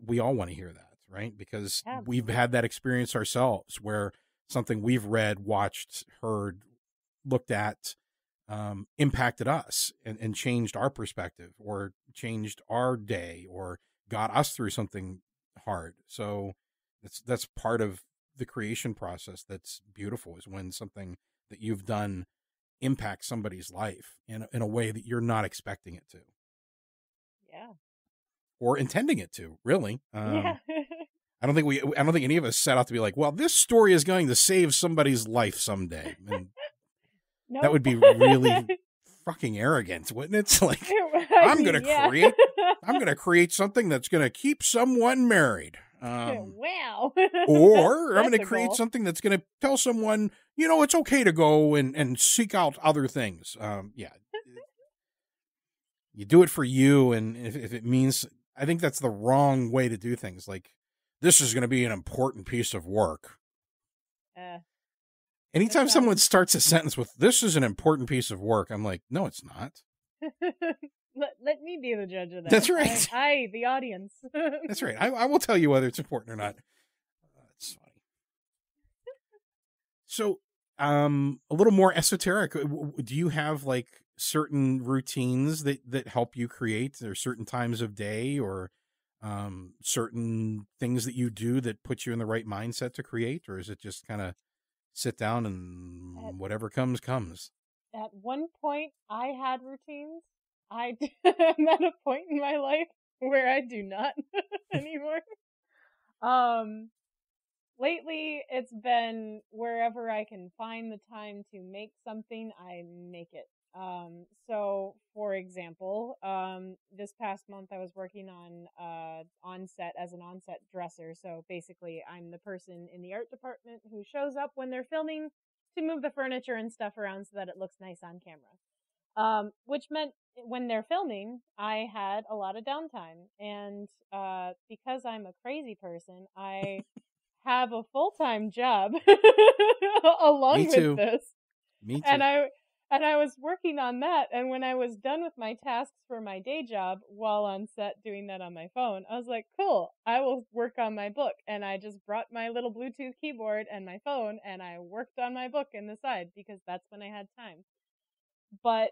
we all want to hear that, right? Because we've had that experience ourselves where something we've read, watched, heard, looked at, impacted us and changed our perspective, or changed our day, or got us through something hard. So that's part of the creation process. That's beautiful, is when something that you've done impacts somebody's life in a way that you're not expecting it to. Yeah. Or intending it to, really. Yeah. I don't think any of us set out to be like, well, this story is going to save somebody's life someday. And nope. that would be really fucking arrogant, wouldn't it? It's like, I'm going to create something that's going to keep someone married. Wow. Or I'm going to create something that's going to tell someone, it's okay to go and seek out other things. Yeah. You do it for you. And if it means, I think that's the wrong way to do things. Like, this is going to be an important piece of work. Anytime someone starts a sentence with, this is an important piece of work, I'm like, no, it's not. Let me be the judge of that. That's right. I the audience. That's right. I will tell you whether it's important or not. That's funny. So, a little more esoteric. Do you have like certain routines that help you create? There are certain times of day, or certain things that you do that put you in the right mindset to create? Or is it just kind of sit down and whatever comes? At one point, I had routines. I'm at a point in my life where I do not anymore. Lately, it's been wherever I can find the time to make something, I make it. So for example, this past month I was working on set as an on-set dresser. So basically I'm the person in the art department who shows up when they're filming to move the furniture and stuff around so that it looks nice on camera. Which meant when they're filming, I had a lot of downtime. And, because I'm a crazy person, I have a full-time job along with this. Me too. And I was working on that, and when I was done with my tasks for my day job while on set doing that on my phone, I was like, cool, I will work on my book. And I just brought my little Bluetooth keyboard and my phone, and I worked on my book in the side, because that's when I had time. But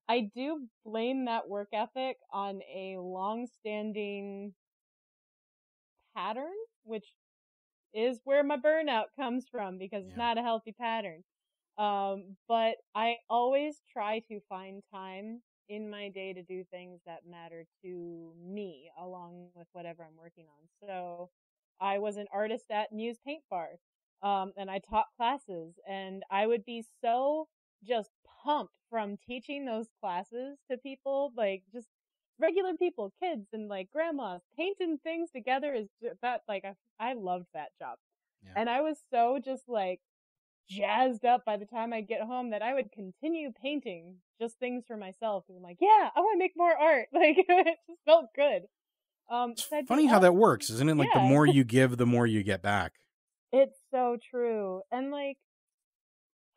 I do blame that work ethic on a long-standing pattern, which is where my burnout comes from, because it's not a healthy pattern. But I always try to find time in my day to do things that matter to me, along with whatever I'm working on. So I was an artist at Muse Paint Bar, and I taught classes, and I would be so just pumped from teaching those classes to people, like just regular people, kids and like grandmas, painting things together is that, like, I loved that job. Yeah. And I was so just like jazzed up by the time I get home that I would continue painting just things for myself. And I'm like, yeah, I want to make more art. Like, it just felt good. It's funny how that works, isn't it? Like, the more you give, the more you get back. It's so true. And like,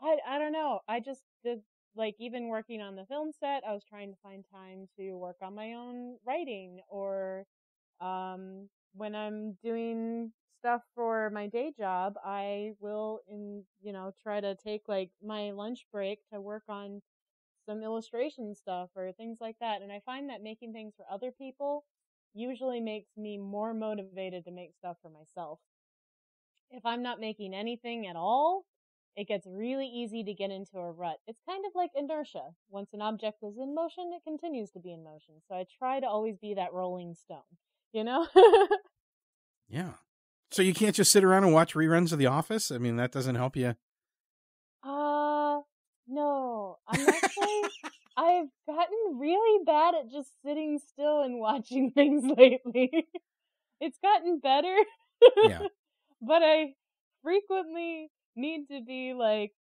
I don't know. I just did, like, even working on the film set, I was trying to find time to work on my own writing, or when I'm doing stuff for my day job, I will try to take like my lunch break to work on some illustration stuff or things like that. And I find that making things for other people usually makes me more motivated to make stuff for myself. If I'm not making anything at all, it gets really easy to get into a rut. It's kind of like inertia. Once an object is in motion, it continues to be in motion. So I try to always be that rolling stone, you know? Yeah. So you can't just sit around and watch reruns of The Office? I mean, that doesn't help you? No, I've gotten really bad at just sitting still and watching things lately. It's gotten better. Yeah. But I frequently need to be like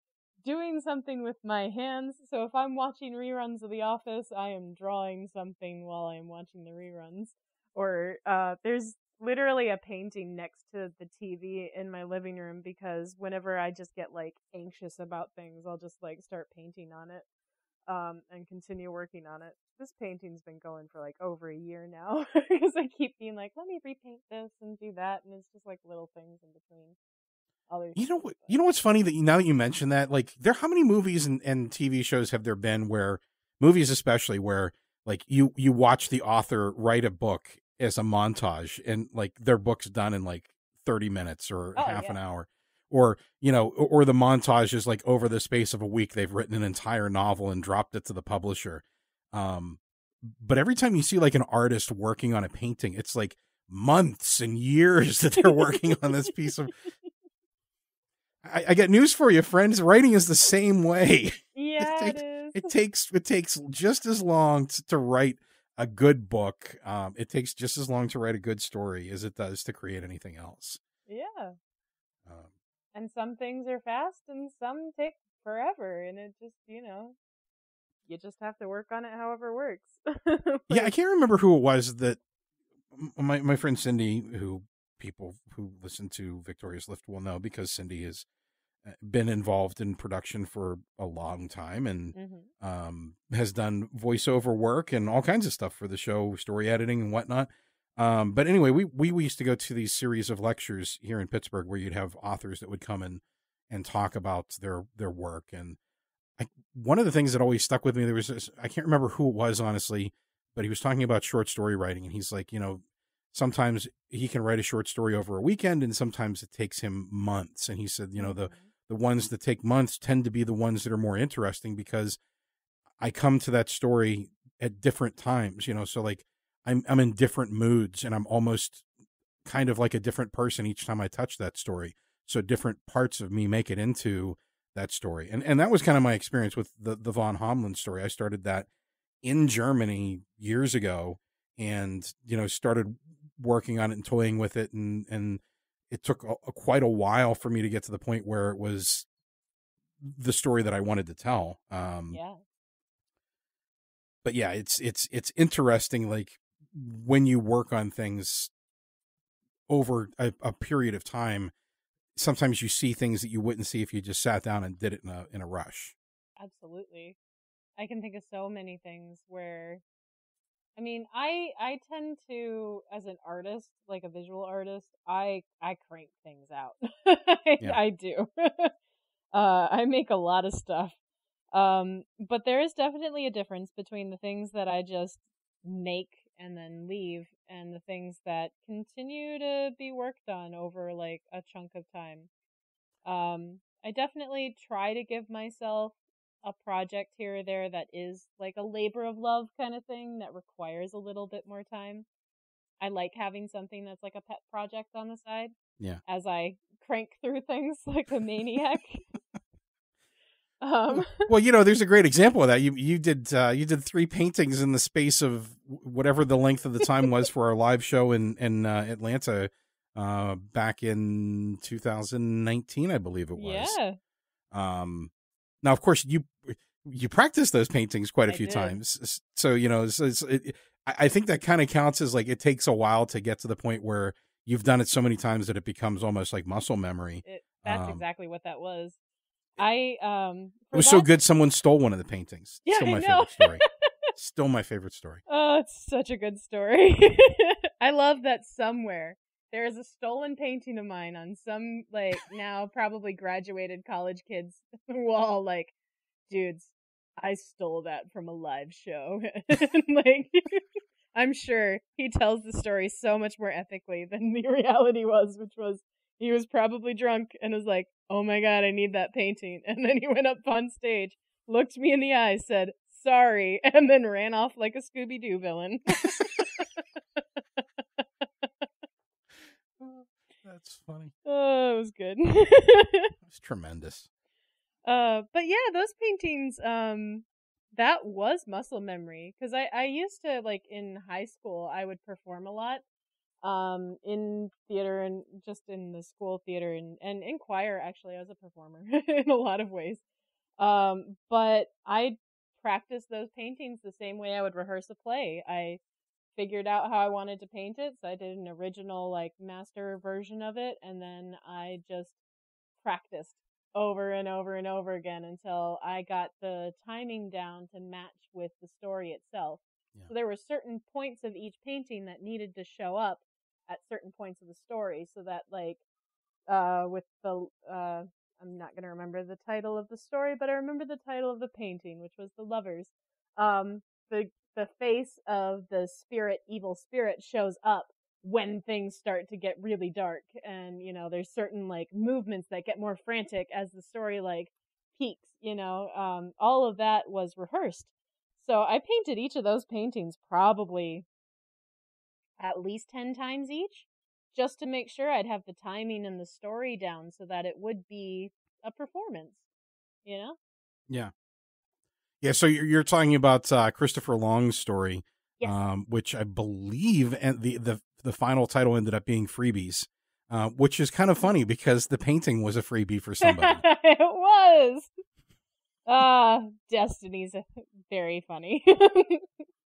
doing something with my hands. So if I'm watching reruns of The Office, I am drawing something while I'm watching the reruns. Or there's literally a painting next to the TV in my living room because whenever I just get like anxious about things, I'll just like start painting on it and continue working on it. This painting's been going for like over a year now because I keep being like, let me repaint this and do that, and it's just like little things in between. You know what's funny that now that you mention that, like, how many movies and TV shows have there been where, movies especially, where like you watch the author write a book as a montage and like their book's done in like 30 minutes or half an hour, or or the montage is like over the space of a week they've written an entire novel and dropped it to the publisher. But every time you see like an artist working on a painting, it's like months and years that they're working on this piece of. I get news for you, friends. Writing is the same way. Yeah, it is. It takes just as long to write a good book. It takes just as long to write a good story as it does to create anything else. Yeah. And some things are fast and some take forever. And it just, you just have to work on it however it works. Yeah, I can't remember who it was that my friend Cindy, who people who listen to Victorious Lift will know because Cindy has been involved in production for a long time and has done voiceover work and all kinds of stuff for the show, story editing and whatnot. But anyway, we used to go to these series of lectures here in Pittsburgh where you'd have authors that would come and talk about their work. And one of the things that always stuck with me, there was this, I can't remember who it was, honestly, but he was talking about short story writing. And he's like, sometimes he can write a short story over a weekend and sometimes it takes him months. And he said, the ones that take months tend to be the ones that are more interesting because I come to that story at different times, so like I'm in different moods and I'm almost kind of like a different person each time I touch that story. So different parts of me make it into that story. And that was kind of my experience with the von Homlin story. I started that in Germany years ago and, started working on it and toying with it. And it took quite a while for me to get to the point where it was the story that I wanted to tell. Yeah. But yeah, it's interesting. Like when you work on things over a period of time, sometimes you see things that you wouldn't see if you just sat down and did it in a rush. Absolutely. I can think of so many things where, I tend to, as an artist, like a visual artist, I crank things out. I do. I make a lot of stuff. But there is definitely a difference between the things that I just make and then leave and the things that continue to be worked on over like a chunk of time. I definitely try to give myself a project here or there that is like a labor of love kind of thing that requires a little bit more time. I like having something that's like a pet project on the side. Yeah. As I crank through things like a maniac. Well, there's a great example of that. You did 3 paintings in the space of whatever the length of the time was for our live show in Atlanta back in 2019, I believe it was. Yeah. Now, of course, you practiced those paintings quite a few times, so I think that kind of counts as like it takes a while to get to the point where you've done it so many times that it becomes almost like muscle memory. That's exactly what that was. It was so good someone stole one of the paintings. Yeah, Still my favorite story. Still my favorite story. Oh, it's such a good story. I love that somewhere there is a stolen painting of mine on some like now probably graduated college kids wall. Like, dudes, I stole that from a live show. Like, I'm sure he tells the story so much more ethically than the reality was, which was he was probably drunk and was like, oh my God, I need that painting. And then he went up on stage, looked me in the eye, said, sorry, and then ran off like a Scooby-Doo villain. That's funny. Oh, it was good. It was tremendous. But yeah, those paintings, that was muscle memory. Cause I used to, like, in high school, I would perform a lot, in theater and just in the school theater and in choir, actually. I was a performer in a lot of ways. But I practiced those paintings the same way I would rehearse a play. I figured out how I wanted to paint it, so I did an original, like, master version of it, and then I just practiced over and over and over again until I got the timing down to match with the story itself. Yeah. So there were certain points of each painting that needed to show up at certain points of the story, so that, like, with the I'm not gonna remember the title of the story, but I remember the title of the painting, which was The Lovers. Um, the face of the evil spirit, shows up when things start to get really dark, and there's certain, like, movements that get more frantic as the story, like, peaks. All of that was rehearsed. So I painted each of those paintings probably at least 10 times each, just to make sure I'd have the timing and the story down so that it would be a performance, you know? Yeah. Yeah, so you're talking about Christopher Long's story, Yes. which I believe and the final title ended up being Freebies, which is kind of funny because the painting was a freebie for somebody. It was. Destiny's very funny.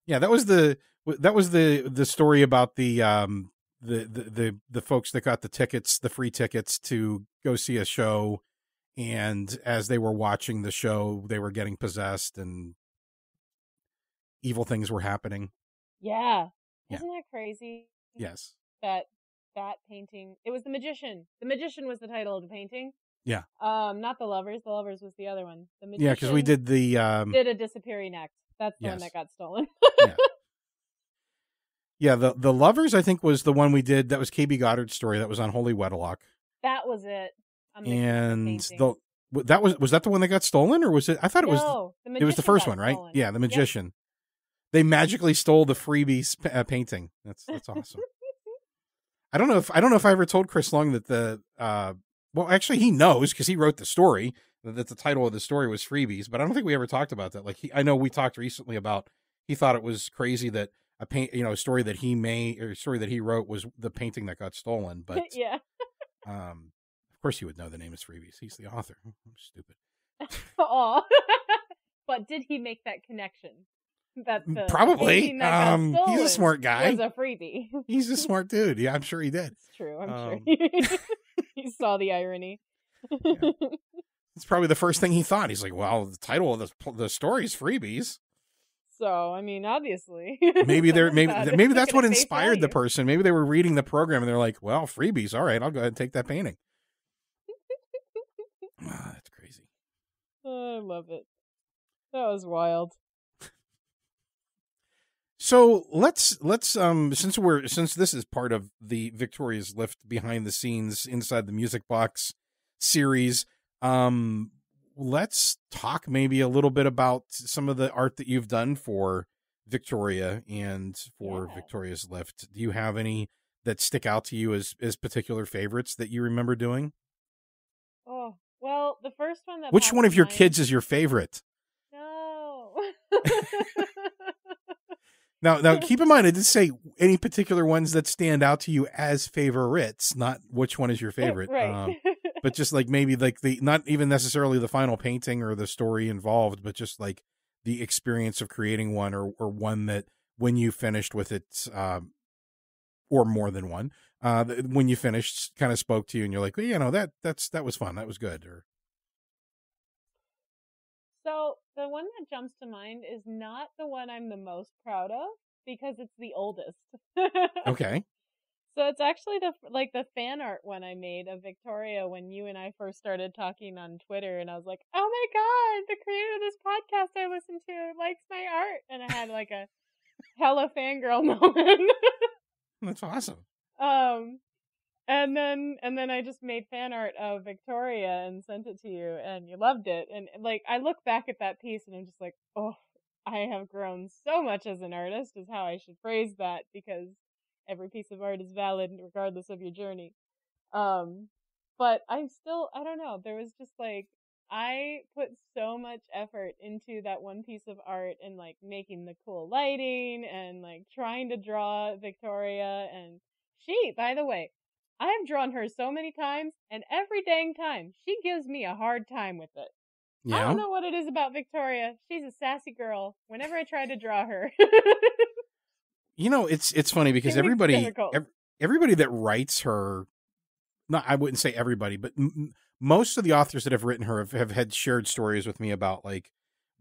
Yeah, that was the story about the folks that got the free tickets to go see a show, and as they were watching the show, they were getting possessed and evil things were happening. Yeah. Yeah. Isn't that crazy? Yes. That painting. It was The Magician. The Magician was the title of the painting. Yeah. Not The Lovers. The Lovers was the other one. The Magician. Yeah, because we did the did A Disappearing Act. That's the one that got stolen. Yeah. Yeah, the Lovers, I think, was the one we did. That was KB Goddard's story. That was on Holy Wedlock. That was it. And was that the one that got stolen, or was it? I thought it was the first one, right? Stolen. Yeah, The Magician. Yep. They magically stole the freebies painting. That's awesome. I don't know if I ever told Chris Long that well, actually he knows because he wrote the story, that the title of the story was Freebies, but I don't think we ever talked about that. Like I know we talked recently about, he thought it was crazy that a story that he made, or a story that he wrote, was the painting that got stolen, but yeah. Of course you would know the name is Freebies. He's the author. I'm stupid. Aw. But did he make that connection? That probably. That he's a smart guy. Was a freebie. He's a smart dude. Yeah, I'm sure he did. It's true. I'm sure he saw the irony. Yeah. It's probably the first thing he thought. He's like, "Well, the title of the story is Freebies." So, I mean, obviously, maybe that's what inspired the person. Maybe they were reading the program and they're like, "Well, Freebies. All right, I'll go ahead and take that painting." That's crazy. I love it. That was wild. So let's since this is part of the Victoria's Lift behind the scenes inside the music box series, let's talk maybe a little bit about some of the art that you've done for Victoria and for Victoria's Lift. Do you have any that stick out to you as particular favorites that you remember doing? Oh, well, the first one that Which one of your kids is your favorite? No. Now, keep in mind, I did say any particular ones that stand out to you as favorites, not which one is your favorite. Right. But just like maybe like not even necessarily the final painting or the story involved, but just like the experience of creating one, or one that when you finished with it, or more than one, when you finished kind of spoke to you and you're like, well, that was fun. That was good. Or So the one that jumps to mind is not the one I'm the most proud of because it's the oldest. Okay. So it's actually the fan art one I made of Victoria when you and I first started talking on Twitter, and I was like, oh my God, the creator of this podcast I listen to likes my art. And I had like a hella fangirl moment. That's awesome. And then I just made fan art of Victoria and sent it to you, and you loved it. And like, I look back at that piece and I'm just like, oh, I have grown so much as an artist, is how I should phrase that, because every piece of art is valid regardless of your journey. But I don't know. There was just like, I put so much effort into that one piece of art and like making the cool lighting and like trying to draw Victoria. And she, by the way, I have drawn her so many times, and every dang time she gives me a hard time with it. I Yeah. don't know what it is about Victoria. She's a sassy girl. Whenever I try to draw her, You know, it's funny because It makes it everybody difficult. everybody that writes her, not I wouldn't say everybody, but most of the authors that have written her have had shared stories with me about like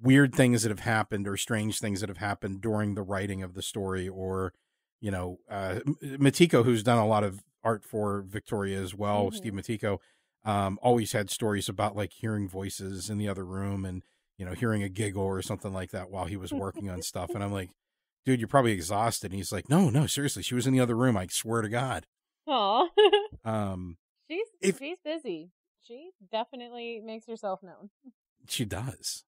weird things that have happened or strange things that have happened during the writing of the story, or you know, Matiko, who's done a lot of art for Victoria as well, Steve Matiko, always had stories about like hearing voices in the other room and you know hearing a giggle or something like that while he was working on stuff, and I'm like, dude, you're probably exhausted. And he's like, no, seriously, she was in the other room. I swear to God. Aw. Um, she's busy. She definitely makes herself known. she does.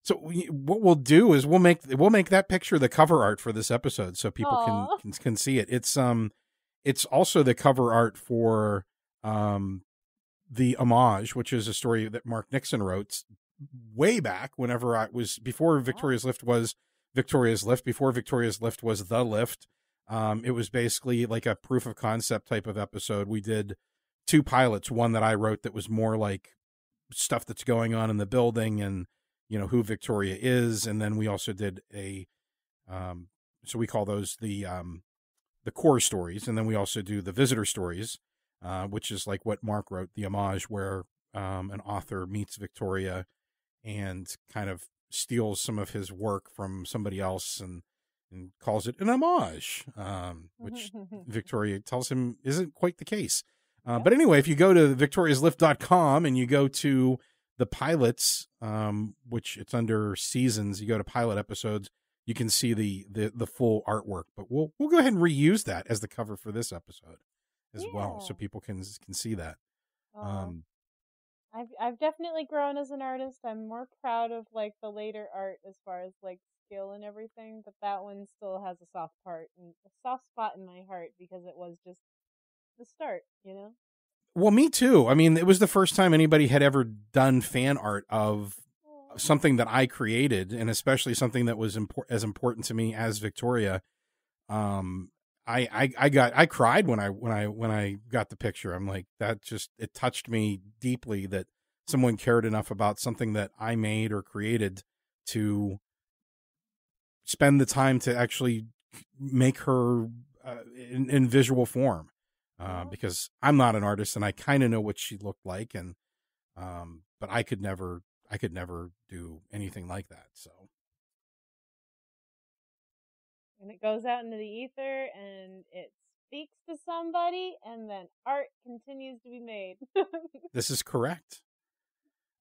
So what we'll do is we'll make that picture the cover art for this episode, so people can see it. It's also the cover art for the Homage, which is a story that Mark Nixon wrote way back whenever I was before Victoria's Lift was Victoria's Lift, before Victoria's Lift was The Lift. It was basically like a proof of concept type of episode. We did 2 pilots, one that I wrote that was more like stuff that's going on in the building and you know who Victoria is, and then we also did a so we call those the core stories, and then we also do the visitor stories, which is like what Mark wrote, the Homage, where an author meets Victoria and kind of steals some of his work from somebody else and calls it an homage, which Victoria tells him isn't quite the case. But anyway, if you go to victoriaslift.com and you go to the pilots, which it's under seasons, you go to pilot episodes, you can see the full artwork. But we'll go ahead and reuse that as the cover for this episode as well, so people can see that. I've definitely grown as an artist. I'm more proud of like the later art as far as like skill and everything, but that one still has a soft spot in my heart because it was just the start, you know? Well, me too. I mean, it was the first time anybody had ever done fan art of something that I created, and especially something that was as important to me as Victoria. I cried when I got the picture. I'm like, that just, it touched me deeply that someone cared enough about something that I made or created to spend the time to actually make her in visual form. Because I'm not an artist and I kind of know what she looked like, and but I could never do anything like that. So, and it goes out into the ether and it speaks to somebody, and then art continues to be made. This is correct.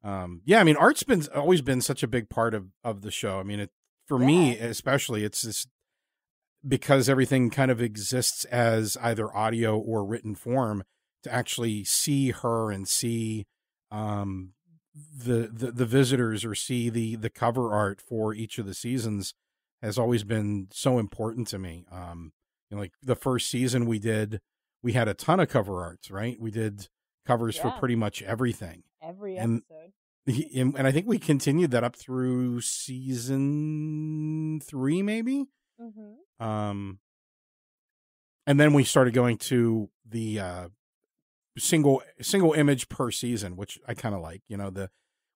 Yeah, I mean, art's always been such a big part of the show. I mean, for me especially, it's just because everything kind of exists as either audio or written form, to actually see her and see the visitors or see the cover art for each of the seasons has always been so important to me. You know, like the first season we had a ton of cover arts, right? We did covers for pretty much everything. Every episode. And I think we continued that up through season 3, maybe. And then we started going to the single image per season, which I kind of like. You know,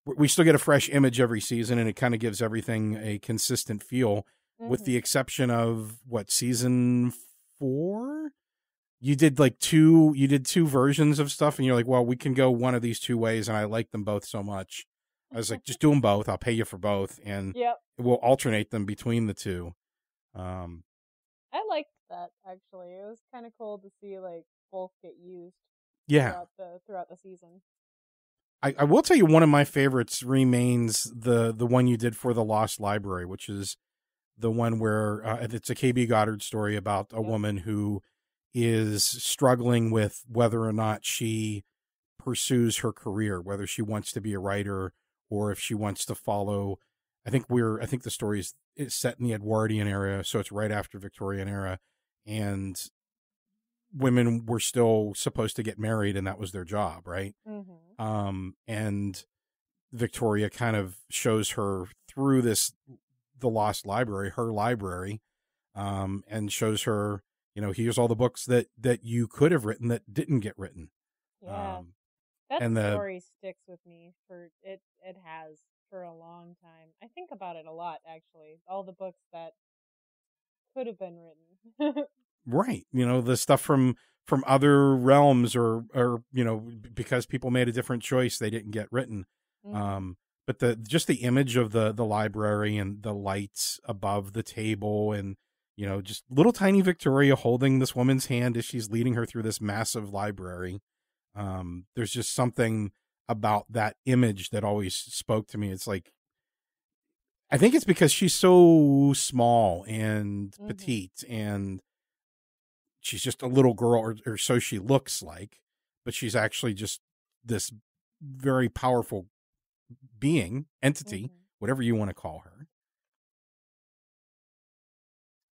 we still get a fresh image every season, and it kind of gives everything a consistent feel, with the exception of season 4. You did two versions of stuff, and you're like, well, we can go one of these 2 ways, and I like them both so much. I was like, just do them both. I'll pay you for both, and we'll alternate them between the 2. I liked that, actually. It was kind of cool to see like both get used throughout the season. I will tell you, one of my favorites remains the one you did for the Lost Library, which is the one where it's a KB Goddard story about a woman who is struggling with whether or not she pursues her career, whether she wants to be a writer or if she wants to follow. I think the story is set in the Edwardian era, so it's right after Victorian era, and women were still supposed to get married, and that was their job, right? And Victoria kind of shows her through the lost library, her library, and shows her, here's all the books that you could have written that didn't get written. Yeah. That and story sticks with me for it. It has for a long time. I think about it a lot, actually. All the books that could have been written. Right. The stuff from other realms or because people made a different choice, they didn't get written. Mm-hmm. But just the image of the library and the lights above the table and, just little tiny Victoria holding this woman's hand as she's leading her through this massive library. There's just something about that image that always spoke to me. It's like, I think it's because she's so small and petite, and she's just a little girl, or so she looks like, but she's actually just this very powerful being, entity, whatever you want to call her.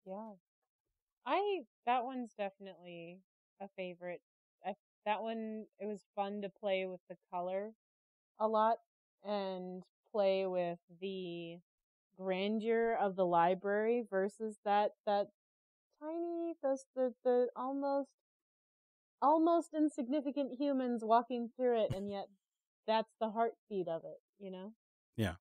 Yeah. That one's definitely a favorite. That one, it was fun to play with the color a lot and play with the grandeur of the library versus that tiny, the almost insignificant humans walking through it, and yet that's the heartbeat of it, Yeah.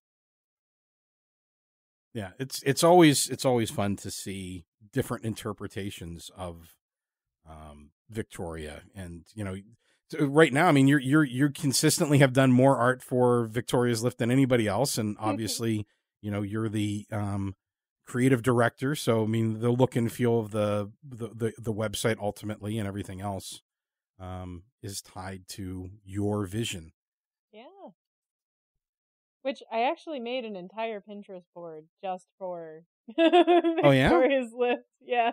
Yeah, it's always fun to see different interpretations of Victoria, and so right now, I mean, you consistently have done more art for Victoria's Lift than anybody else, and obviously, you're the creative director, so I mean, the look and feel of the website ultimately and everything else is tied to your vision. Yeah. Which I actually made an entire Pinterest board just for Victoria's Lift. Yeah.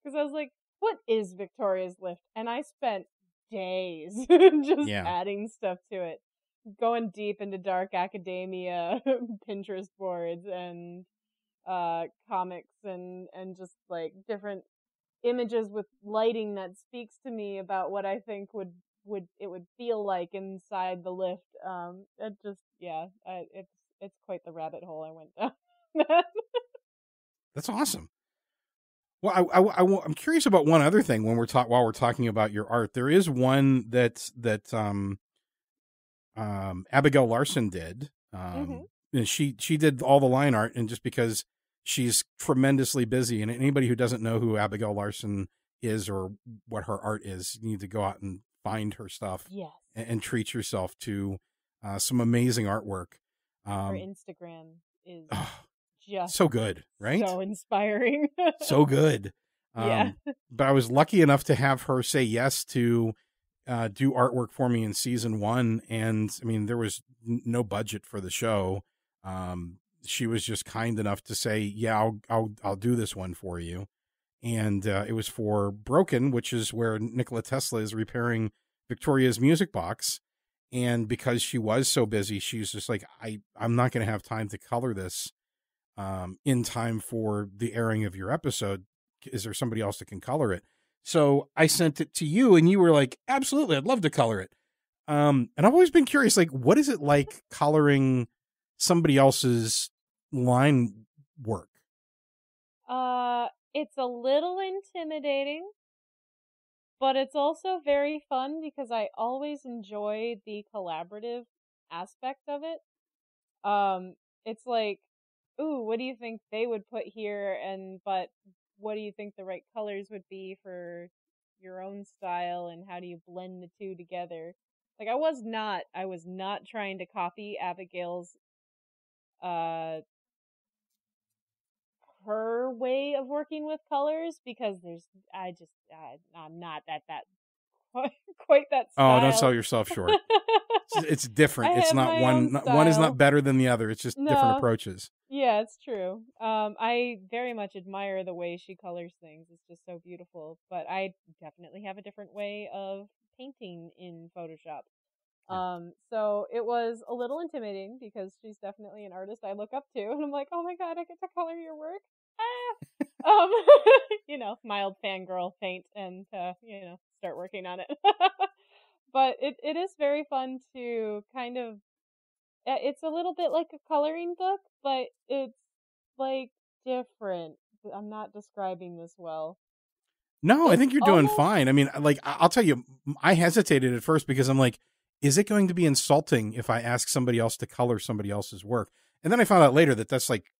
Because I was like, what is Victoria's Lift? And I spent days just adding stuff to it. Going deep into dark academia Pinterest boards and comics and just like different images with lighting that speaks to me about what I think would feel like inside the lift. It just it's quite the rabbit hole I went down. That's awesome. Well, I'm curious about one other thing when while we're talking about your art. There is one that Abigail Larson did. And she did all the line art, and just because she's tremendously busy, and anybody who doesn't know who Abigail Larson is or what her art is, you need to go out and find her stuff. Yes. And treat yourself to some amazing artwork. Her Instagram is just so good, right? So inspiring. So good. Yeah. But I was lucky enough to have her say yes to do artwork for me in season 1. And I mean, there was no budget for the show. She was just kind enough to say, yeah, I'll do this one for you. And it was for Broken, which is where Nikola Tesla is repairing Victoria's music box. And because she was so busy, she's just like, I'm not going to have time to color this in time for the airing of your episode. Is there somebody else that can color it? So I sent it to you, and you were like, absolutely, I'd love to color it. And I've always been curious, like, what is it like coloring somebody else's line work? It's a little intimidating, but it's also very fun because I always enjoy the collaborative aspect of it. It's like, ooh, what do you think they would put here? But what do you think the right colors would be for your own style, and how do you blend the two together? Like, I was not trying to copy Abigail's her way of working with colors, because I'm not that quite that style. Oh, don't sell yourself short. It's different. It's not one is not better than the other. It's just different approaches. Yeah, it's true. I very much admire the way she colors things. It's just so beautiful. But I definitely have a different way of painting in Photoshop. So it was a little intimidating because she's definitely an artist I look up to, and I'm like, oh my god, I get to color your work. Mild fangirl faint, and start working on it. But it is very fun to kind of it's a little bit like a coloring book, but it's like different. I'm not describing this well. No, I It's think you're doing almost fine. I mean, like, I'll tell you, I hesitated at first because I'm like, is it going to be insulting if I ask somebody else to color somebody else's work? And then I found out later that that's like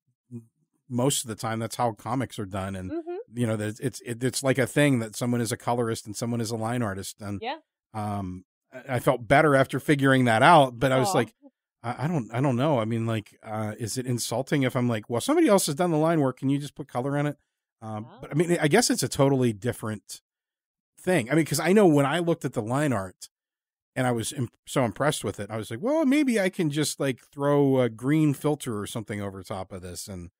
most of the time that's how comics are done, and you know that it's like a thing that someone is a colorist and someone is a line artist, and yeah. I felt better after figuring that out. But I was Aw. like, I don't know. I mean, like, is it insulting if I'm like, well, somebody else has done the line work, can you just put color in it? But I mean, I guess it's a totally different thing. I mean, because I know when I looked at the line art and I was so impressed with it, I was like, well, maybe I can just like throw a green filter or something over top of this. And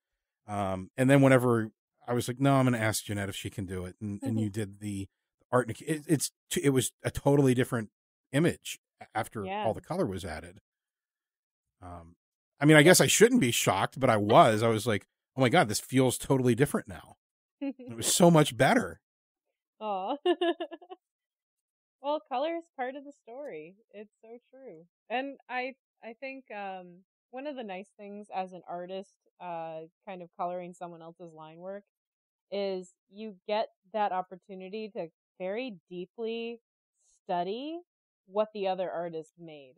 then whenever I was like, no, I'm going to ask Jeanette if she can do it. And you did the art. It was a totally different image after all the color was added. I mean, I guess I shouldn't be shocked, but I was like, oh my God, this feels totally different now. It was so much better. Aw. Well, color is part of the story. It's so true. And I think one of the nice things as an artist, kind of coloring someone else's line work, is you get that opportunity to very deeply study what the other artist made.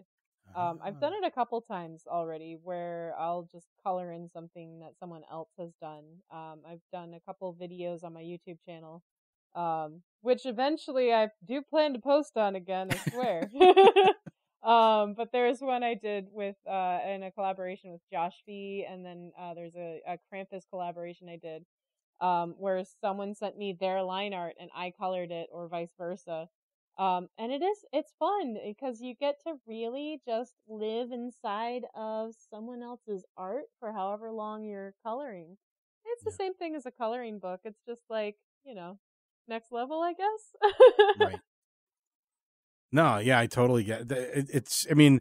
I've done it a couple times already where I'll just color in something that someone else has done. I've done a couple videos on my YouTube channel, which eventually I do plan to post on again, I swear. But there's one I did with in a collaboration with Josh V, and then there's a Krampus collaboration I did where someone sent me their line art and I colored it, or vice versa. And it's fun because you get to really just live inside of someone else's art for however long you're coloring. It's the same thing as a coloring book. It's just like, next level, I guess. Right. No, yeah, I totally get it. It's, I mean,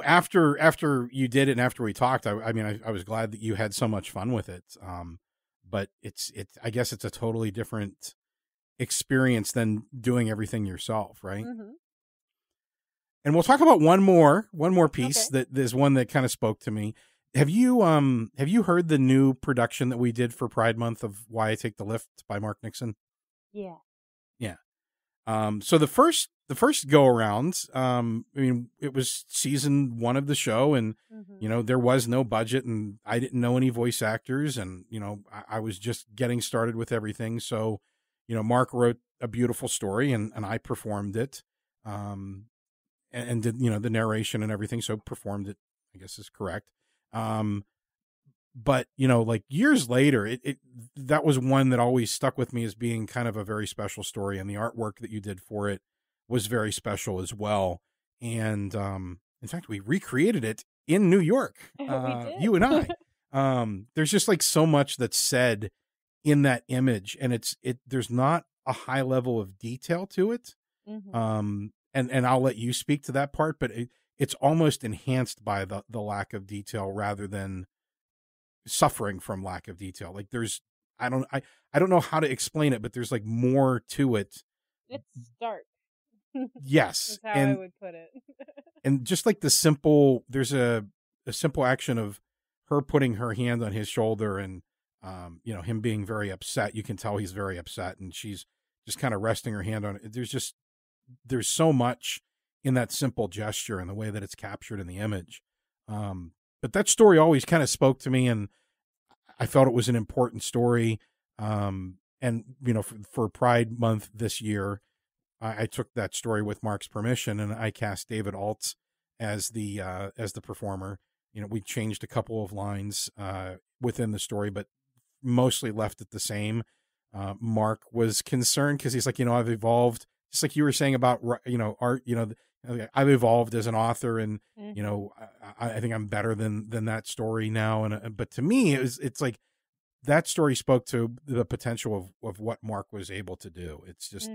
after you did it and after we talked, I mean, I was glad that you had so much fun with it. But I guess it's a totally different experience than doing everything yourself, right? And we'll talk about one more piece that there's one that kind of spoke to me. Have you heard the new production that we did for Pride Month of Why I Take the Lift by Mark Nixon? Yeah. So the first go around, I mean, it was season 1 of the show, and there was no budget, and I didn't know any voice actors, and I was just getting started with everything. So, Mark wrote a beautiful story, and I performed it, and did the narration and everything. So performed it, I guess is correct. But like years later, that was one that always stuck with me as being kind of a very special story, and the artwork that you did for it was very special as well. And in fact, we recreated it in New York. We did. You and I. There's just like so much that's said in that image, and there's not a high level of detail to it. And I'll let you speak to that part, but it's almost enhanced by the lack of detail rather than suffering from lack of detail. Like I don't know how to explain it, but there's like more to it. It's dark. Yes. That's how I would put it. And just like there's a simple action of her putting her hand on his shoulder, and him being very upset. You can tell he's very upset, and she's just kind of resting her hand on it. There's so much in that simple gesture and the way that it's captured in the image. But that story always kind of spoke to me, and I felt it was an important story. And for Pride Month this year, I took that story with Mark's permission, and I cast David Altz as the performer. We changed a couple of lines within the story, but mostly left it the same. Mark was concerned because he's like, I've evolved, just like you were saying about art. I've evolved as an author, and I think I'm better than that story now. But to me, it's like that story spoke to the potential of what Mark was able to do. It's just,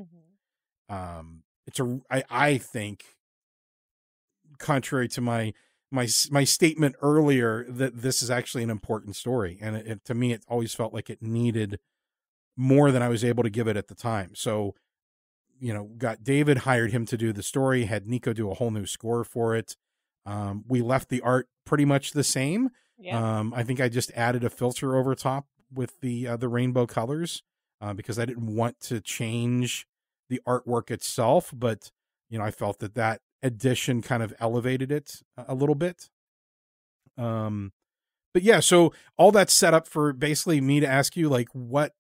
I think, contrary to my statement earlier, that this is actually an important story, and to me, it always felt like it needed more than I was able to give it at the time. So, got David, hired him to do the story, had Nico do a whole new score for it. We left the art pretty much the same. Yeah. I think I just added a filter over top with the rainbow colors because I didn't want to change the artwork itself, but I felt that addition kind of elevated it a little bit. But yeah, so all that's set up for basically me to ask you, like, what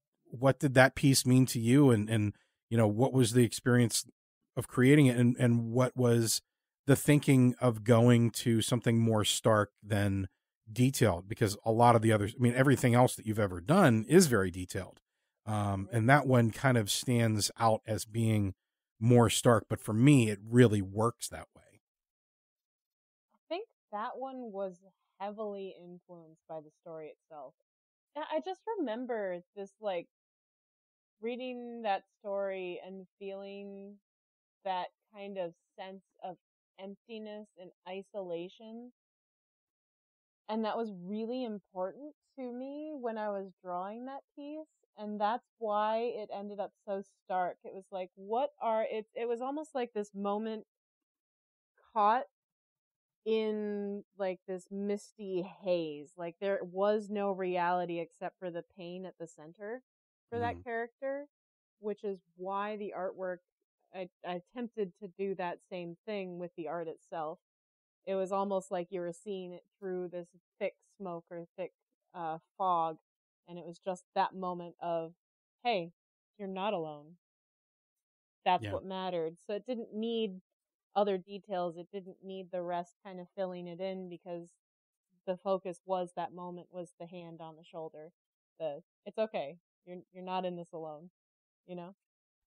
did that piece mean to you, and what was the experience of creating it, and what was the thinking of going to something more stark than detailed, because a lot of the others, I mean, everything else that you've ever done is very detailed. And that one kind of stands out as being more stark, but for me, it really works that way. I think that one was heavily influenced by the story itself. I just remember this, like, reading that story and feeling that kind of sense of emptiness and isolation. And that was really important to me when I was drawing that piece. And that's why it ended up so stark. It was like, it was almost like this moment caught in like this misty haze. Like there was no reality except for the pain at the center for that character, which is why the artwork, I attempted to do that same thing with the art itself. It was almost like you were seeing it through this thick smoke or thick fog, and it was just that moment of, hey, you're not alone. That's Yeah. what mattered. So it didn't need other details. It didn't need the rest kind of filling it in, because the focus was that moment, was the hand on the shoulder. It's okay. You're not in this alone, you know?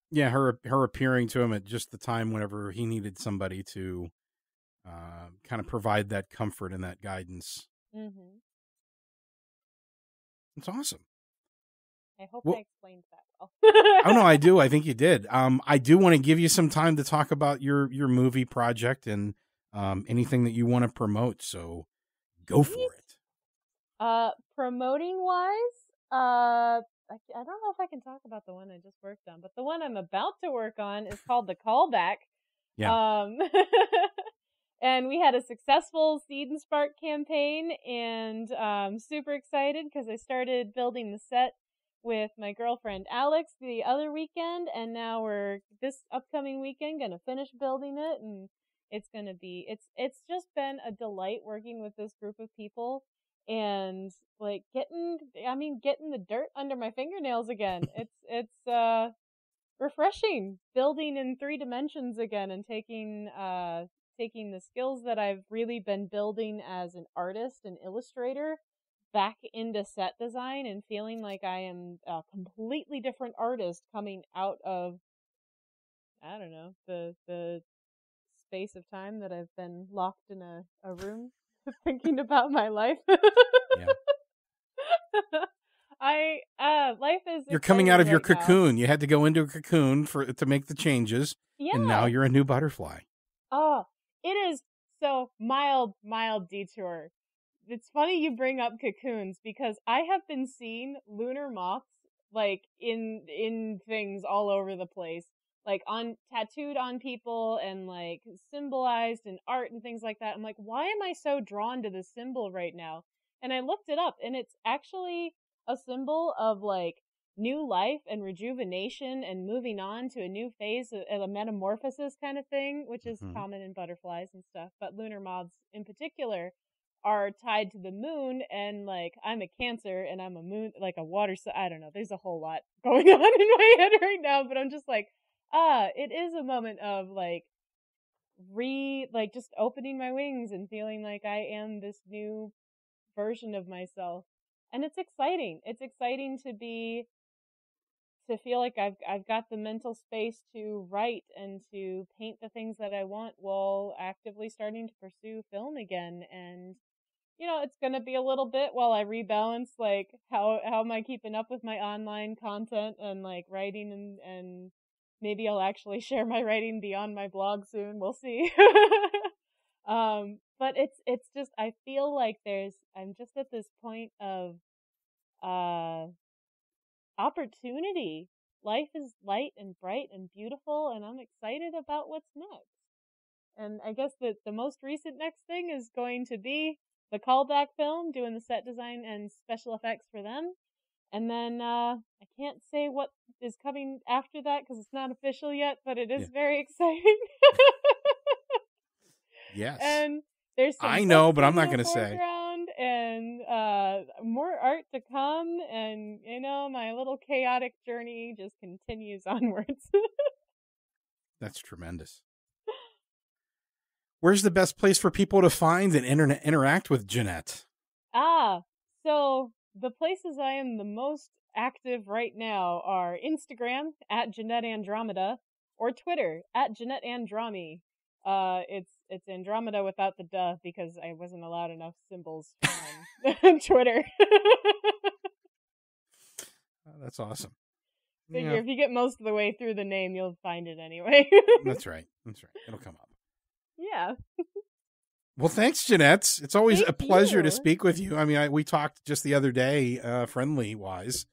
Yeah, her appearing to him at just the time whenever he needed somebody to kind of provide that comfort and that guidance. Mhm. It's awesome. I hope I Well, explained that well. oh no, I do. I think you did. I do want to give you some time to talk about your movie project and anything that you want to promote. So go Sweet. for it. Promoting wise, I don't know if I can talk about the one I just worked on, but the one I'm about to work on is called The Callback. Yeah. And we had a successful Seed and Spark campaign, and super excited because I started building the set with my girlfriend Alex the other weekend, and now we're this upcoming weekend gonna finish building it, and it's just been a delight working with this group of people, and like getting the dirt under my fingernails again. It's refreshing building in 3 dimensions again, and taking the skills that I've really been building as an artist and illustrator back into set design, and feeling like I am a completely different artist coming out of, I don't know, the space of time that I've been locked in a room thinking about my life. Yeah. Life is You're coming out exciting of your right now. cocoon. You had to go into a cocoon to make the changes, and now Yeah. you're a new butterfly. Oh, it is so mild detour. It's funny you bring up cocoons, because I have been seeing lunar moths like in things all over the place, like on tattooed on people and like symbolized in art and things like that. I'm like, why am I so drawn to this symbol right now? And I looked it up, and it's actually a symbol of like new life and rejuvenation and moving on to a new phase of a metamorphosis kind of thing, which is common in butterflies and stuff. But lunar moths in particular are tied to the moon, and like I'm a Cancer and I'm a moon, like a water. I don't know. There's a whole lot going on in my head right now, but I'm just like, it is a moment of like just opening my wings and feeling like I am this new version of myself. And it's exciting. It's exciting to feel like I've got the mental space to write and to paint the things that I want, while actively starting to pursue film again. And it's going to be a little bit while I rebalance, like, how am I keeping up with my online content and like writing, and maybe I'll actually share my writing beyond my blog soon. We'll see. But it's just, I feel like I'm just at this point of uh opportunity. Life is light and bright and beautiful, and I'm excited about what's next. And I guess the most recent next thing is going to be the callback film, doing the set design and special effects for them. And then I can't say what is coming after that because it's not official yet, but it is very exciting. Yes. And there's some I know, books but I'm in not the going to say. foreground and more art to come. And, you know, my little chaotic journey just continues onwards. That's tremendous. Where's the best place for people to find and interact with Jeanette? So the places I am the most active right now are Instagram at Jeanette Andromeda or Twitter at Jeanette Andromi. It's Andromeda without the duh because I wasn't allowed enough symbols on Twitter. That's awesome. Figure if you get most of the way through the name, you'll find it anyway. That's right. It'll come up. Yeah. Well, thanks, Jeanette. It's always Thank a pleasure to you. speak with you. I mean, we talked just the other day, friendly wise,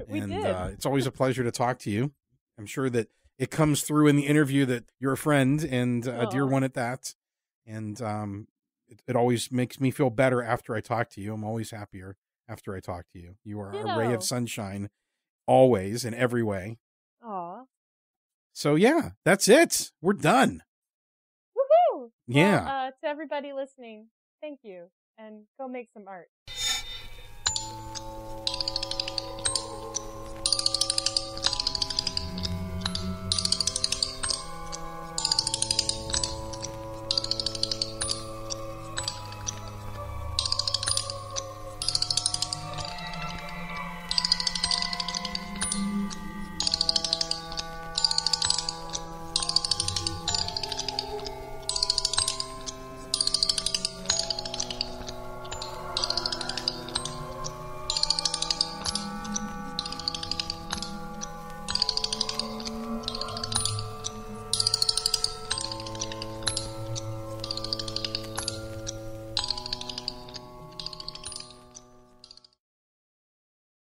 We and did. It's always a pleasure to talk to you. I'm sure that it comes through in the interview that you're a friend and a dear one at that. And it always makes me feel better after I talk to you. I'm always happier after I talk to you. You are a ray of sunshine, always, in every way. Aw. So yeah, that's it. We're done. Woohoo! Yeah. Well, to everybody listening, thank you. And go make some art.